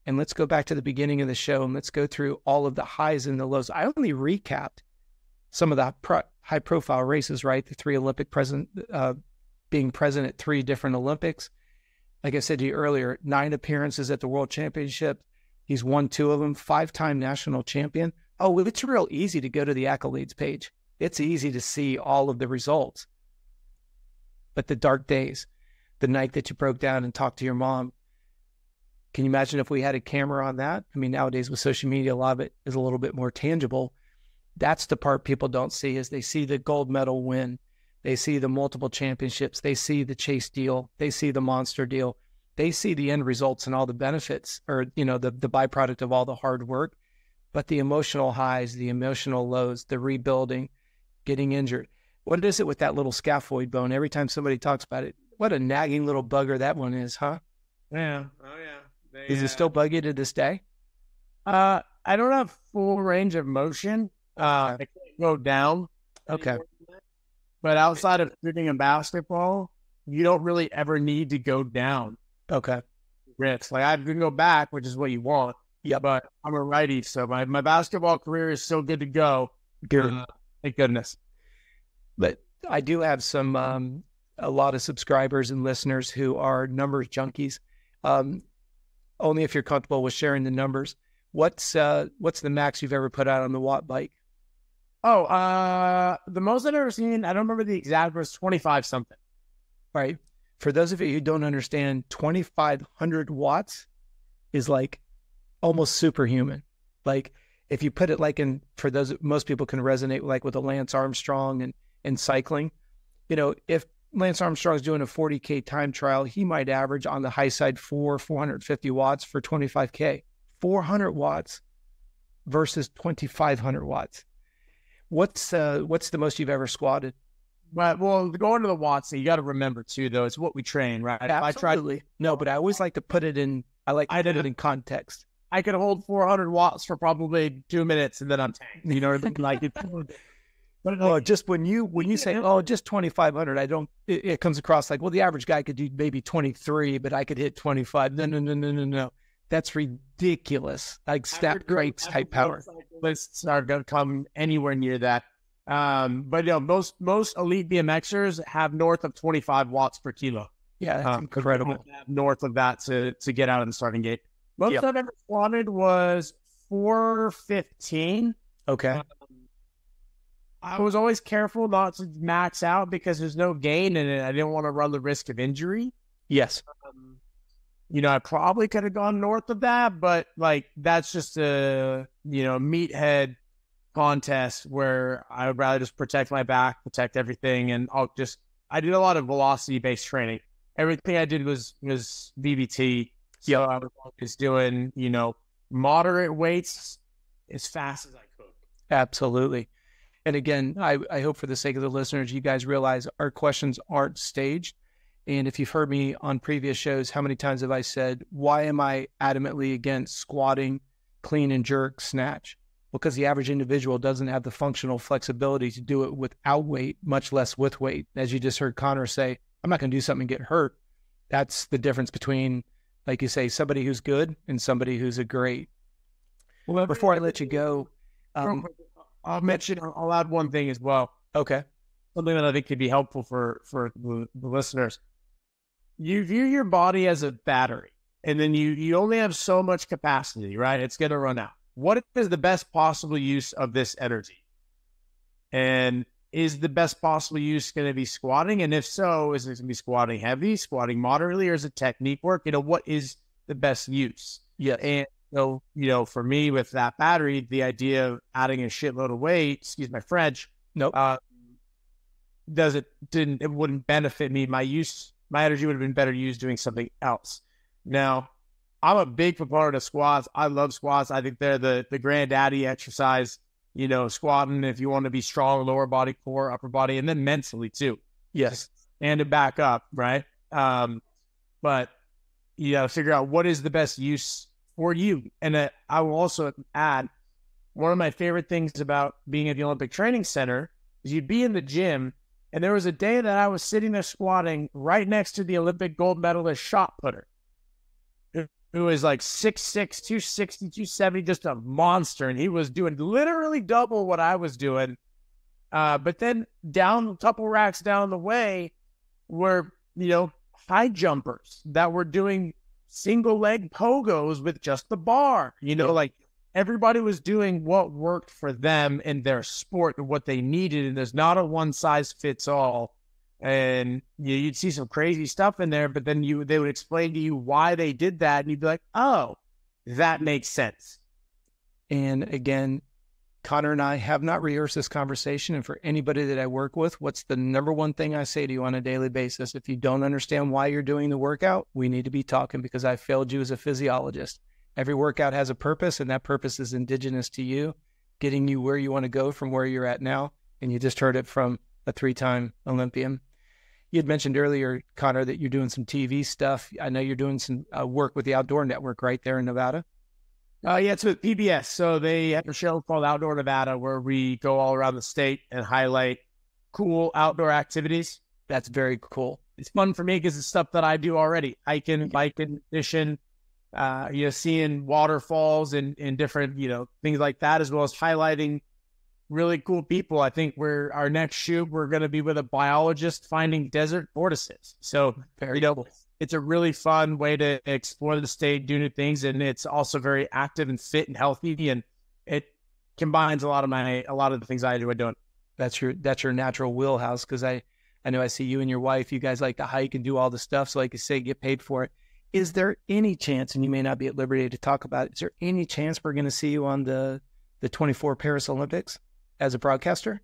and let's go back to the beginning of the show, and let's go through all of the highs and the lows. I only recapped some of the high-profile races, right? The 3 Olympic being present at 3 different Olympics. Like I said to you earlier, 9 appearances at the World Championship. He's won 2 of them, 5-time national champion. Oh, well, it's real easy to go to the accolades page. It's easy to see all of the results. But the dark days, the night that you broke down and talked to your mom, can you imagine if we had a camera on that? I mean, nowadays with social media, a lot of it is a little bit more tangible. That's the part people don't see, is they see the gold medal win. They see the multiple championships. They see the Chase deal. They see the Monster deal. They see the end results and all the benefits, or, the byproduct of all the hard work. But the emotional highs, the emotional lows, the rebuilding, getting injured. What is it with that little scaphoid bone? Every time somebody talks about it, what a nagging little bugger that one is, huh? Yeah. Oh, yeah. Does it still bug you to this day? I don't have full range of motion. I can't go down. Okay. But outside of shooting and basketball, you don't really ever need to go down. Okay. Risk. Like, I can go back, which is what you want. Yeah. But I'm a righty, so my basketball career is still good to go. Good. Thank goodness. But I do have some a lot of subscribers and listeners who are numbers junkies. Only if you're comfortable with sharing the numbers. What's the max you've ever put out on the watt bike? Oh, the most I've ever seen, I don't remember the exact, was 25 something. Right. For those of you who don't understand, 2,500 watts is like almost superhuman. Like, if you put it like in, for those, most people can resonate like with a Lance Armstrong and cycling. If Lance Armstrong's doing a 40K time trial, he might average on the high side 450 watts for 25K. 400 watts versus 2,500 watts. What's the most you've ever squatted? Well, going to the watts, you got to remember too, though, it's what we train, right? Absolutely. No, but I always like to put it in. I put it in context. I could hold 400 watts for probably 2 minutes, and then I'm tanked. Like it. But no, just when you say, just 2,500, it comes across like, well, the average guy could do maybe 23, but I could hit 25. No. That's ridiculous. Like snap cranks type power. Cyclists are going to come anywhere near that. But most elite BMXers have north of 25 watts per kilo. Yeah, that's incredible. North of that to get out of the starting gate. Most I've ever squatted was 415. Okay. I was always careful not to max out because there's no gain in it. I didn't want to run the risk of injury. Yes. I probably could have gone north of that, but like that's just a meathead contest where I would rather just protect my back, protect everything, and I did a lot of velocity based training. Everything I did was VBT. So I was always doing, moderate weights as fast as I could. Absolutely. And again, I hope for the sake of the listeners, you guys realize our questions aren't staged. And if you've heard me on previous shows, how many times have I said, why am I adamantly against squatting, clean and jerk, snatch? Because the average individual doesn't have the functional flexibility to do it without weight, much less with weight. As you just heard Connor say, I'm not going to do something and get hurt. That's the difference between, like you say, somebody who's good and somebody who's a great. Well, before I let you go, I'll add one thing as well. Okay. Something that I think could be helpful for the listeners. You view your body as a battery, and then you only have so much capacity, right? It's going to run out. What is the best possible use of this energy? And is the best possible use going to be squatting? And if so, is it going to be squatting heavy, squatting moderately, or is it technique work? What is the best use? Yeah. And so, for me with that battery, the idea of adding a shitload of weight, excuse my French, nope. It wouldn't benefit me. My energy would have been better used doing something else. Now, I'm a big proponent of squats. I love squats. I think they're the granddaddy exercise, squatting if you want to be strong, lower body, core, upper body, and then mentally too. Yes. And to back up, right? But you got to figure out what is the best use for you. And I will also add, one of my favorite things about being at the Olympic Training Center is you'd be in the gym, and there was a day that I was sitting there squatting right next to the Olympic gold medalist shot putter, who was like 6'6", 260, 270, just a monster. And he was doing literally double what I was doing. But then down a couple racks down the way were, high jumpers that were doing single leg pogos with just the bar. Like everybody was doing what worked for them in their sport and what they needed. And there's not a one size fits all. And you'd see some crazy stuff in there, but then they would explain to you why they did that. And you'd be like, oh, that makes sense. And again, Connor and I have not rehearsed this conversation. And for anybody that I work with, what's the number one thing I say to you on a daily basis? If you don't understand why you're doing the workout, we need to be talking, because I failed you as a physiologist. Every workout has a purpose, and that purpose is indigenous to you, getting you where you want to go from where you're at now. And you just heard it from a 3-time Olympian. You had mentioned earlier, Connor, that you're doing some TV stuff. I know you're doing some work with the Outdoor Network right there in Nevada. Yeah, it's with PBS. So they have a show called Outdoor Nevada where we go all around the state and highlight cool outdoor activities. That's very cool. It's fun for me because it's stuff that I do already. Hiking, biking, fishing, seeing waterfalls and different, things like that, as well as highlighting really cool people. I think our next shoot, we're going to be with a biologist finding desert tortoises. So, it's a really fun way to explore the state, do new things. And it's also very active and fit and healthy. And it combines a lot of the things I enjoy doing. That's your natural wheelhouse. Cause I know I see you and your wife, you guys like to hike and do all the stuff. So like you say, get paid for it. Is there any chance, and you may not be at liberty to talk about it, is there any chance we're going to see you on the 24 Paris Olympics as a broadcaster?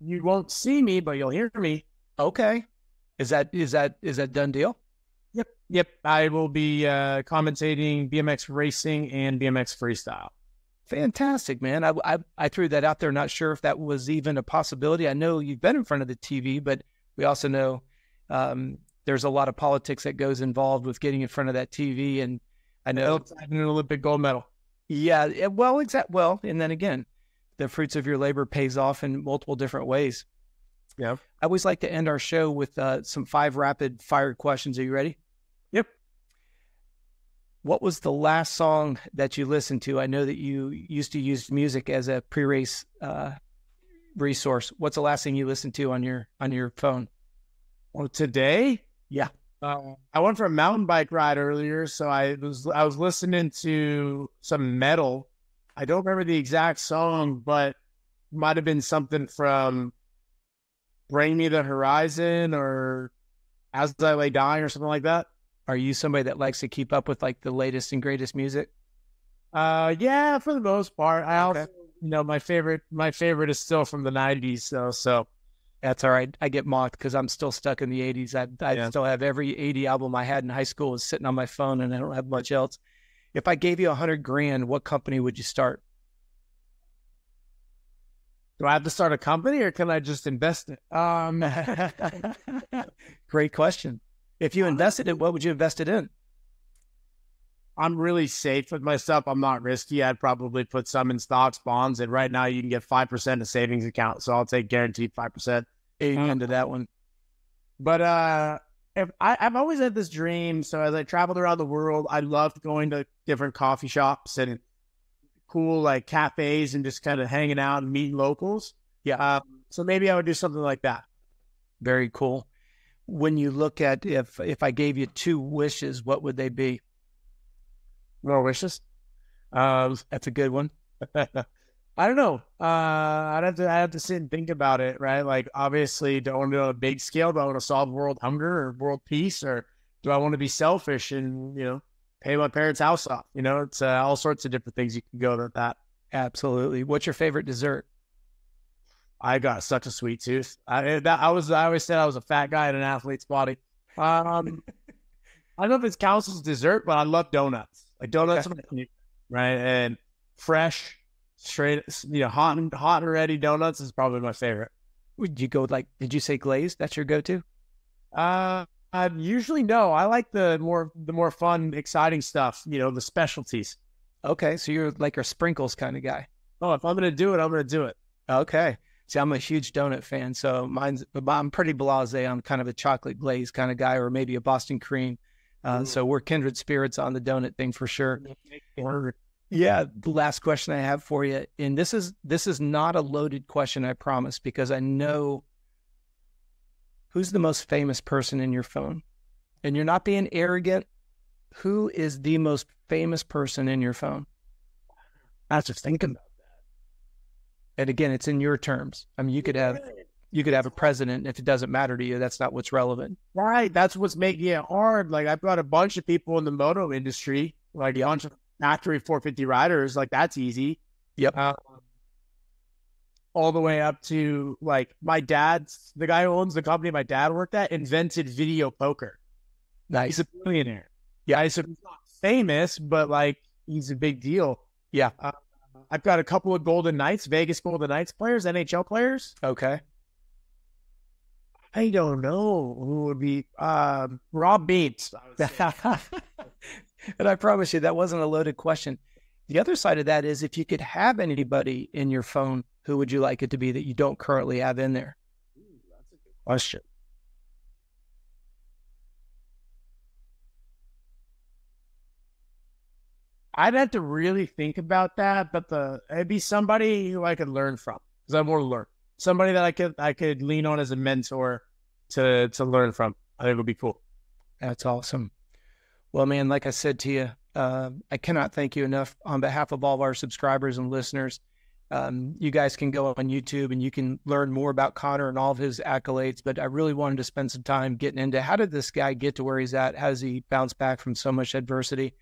You won't see me, but you'll hear me. Okay. Is that done deal? Yep. I will be commentating BMX racing and BMX freestyle. Fantastic, man. I threw that out there. Not sure if that was even a possibility. I know you've been in front of the TV, but we also know there's a lot of politics that goes involved with getting in front of that TV. And I know having an Olympic gold medal. Yeah. Well, and then again, the fruits of your labor pays off in multiple different ways. Yeah. I always like to end our show with some 5 rapid fire questions. Are you ready? Yep. What was the last song that you listened to? I know that you used to use music as a pre-race resource. What's the last thing you listened to on your phone? Well, today? Yeah. I went for a mountain bike ride earlier, so I was listening to some metal. I don't remember the exact song, but might have been something from Bring Me the Horizon or As I Lay Dying or something like that. Are you somebody that likes to keep up with like the latest and greatest music? Yeah, for the most part. I also, my favorite is still from the 90s. So that's all right. I get mocked because I'm still stuck in the 80s. I still have every 80 album I had in high school is sitting on my phone, and I don't have much else. If I gave you $100,000, what company would you start? Do I have to start a company or can I just invest it? Great question. If you invested it, what would you invest it in? I'm really safe with my stuff. I'm not risky. I'd probably put some in stocks, bonds, and right now you can get 5% in a savings account. So I'll take guaranteed 5%. Amen to that one. But I've always had this dream. So as I traveled around the world, I loved going to different coffee shops and cool like cafes and just kind of hanging out and meeting locals. Yeah. So maybe I would do something like that. Very cool. When you look at if I gave you 2 wishes, what would they be? More wishes? That's a good one. I don't know. I'd have to sit and think about it, right? Like, obviously, do I want to do it on a big scale? Do I want to solve world hunger or world peace? Or do I want to be selfish and, pay my parents' house off? It's all sorts of different things you can go with that. Absolutely. What's your favorite dessert? I got such a sweet tooth. I always said I was a fat guy in an athlete's body. I don't know if it counts as dessert, but I love donuts. Like donuts, right? And fresh, straight, hot and ready donuts is probably my favorite. Would you go did you say glazed? That's your go-to? I usually no. I like the more fun, exciting stuff. The specialties. Okay, so you're like a sprinkles kind of guy. Oh, if I'm gonna do it, I'm gonna do it. Okay. See, I'm a huge donut fan, so I'm pretty blasé. I'm kind of a chocolate glaze kind of guy, or maybe a Boston cream. So we're kindred spirits on the donut thing for sure. Yeah. The last question I have for you, and this is not a loaded question, I promise, because I know who's the most famous person in your phone, and you're not being arrogant. Who is the most famous person in your phone? I was just thinking about that. And again, it's in your terms. I mean, you could have a president. If it doesn't matter to you, that's not what's relevant. Right. That's what's making it hard. Like, I've got a bunch of people in the moto industry, like a bunch of factory 450 riders. Like, that's easy. Yep. All the way up to like the guy who owns the company my dad worked at, invented video poker. Nice. He's a billionaire. Yeah. He's not famous, but like he's a big deal. Yeah. I've got a couple of Vegas Golden Knights players, NHL players. Okay. I don't know who would be Robb Bates. And I promise you that wasn't a loaded question. The other side of that is, if you could have anybody in your phone, who would you like it to be that you don't currently have in there? That's a good question. I'd have to really think about that, but it'd be somebody who I could learn from, because I want to learn. Somebody that I could lean on as a mentor to learn from. I think it would be cool. That's awesome. Well, man, like I said to you, I cannot thank you enough on behalf of all of our subscribers and listeners. You guys can go on YouTube and you can learn more about Connor and all of his accolades, but I really wanted to spend some time getting into how did this guy get to where he's at? How does he bounce back from so much adversity?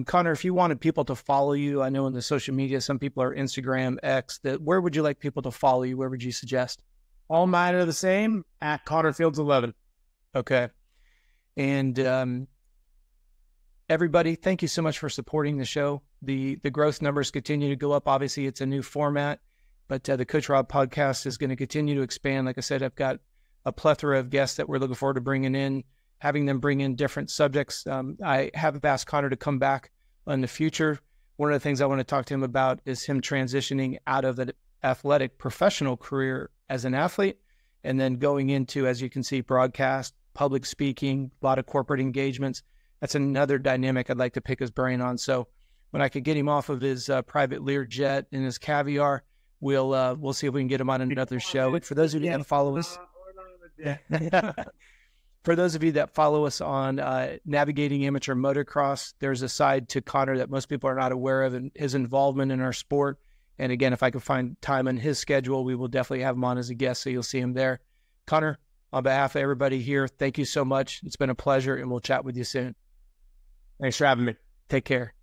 Connor, if you wanted people to follow you, I know in the social media, some people are Instagram, X, where would you like people to follow you? Where would you suggest? All mine are the same, at ConnorFields11. Okay. And everybody, thank you so much for supporting the show. The growth numbers continue to go up. Obviously, it's a new format, but the Coach Robb podcast is going to continue to expand. Like I said, I've got a plethora of guests that we're looking forward to bringing in, having them bring in different subjects. I have asked Connor to come back in the future. One of the things I want to talk to him about is him transitioning out of the athletic professional career as an athlete, and then going into, as you can see, broadcast, public speaking, a lot of corporate engagements. that's another dynamic I'd like to pick his brain on. So when I could get him off of his private Lear jet and his caviar, we'll see if we can get him on another show. For those of you that follow us, for those of you that follow us on Navigating Amateur Motocross, there's a side to Connor that most people are not aware of, and his involvement in our sport. And again, if I can find time on his schedule, we will definitely have him on as a guest, so you'll see him there. Connor, on behalf of everybody here, thank you so much. It's been a pleasure, and we'll chat with you soon. Thanks for having me. Take care.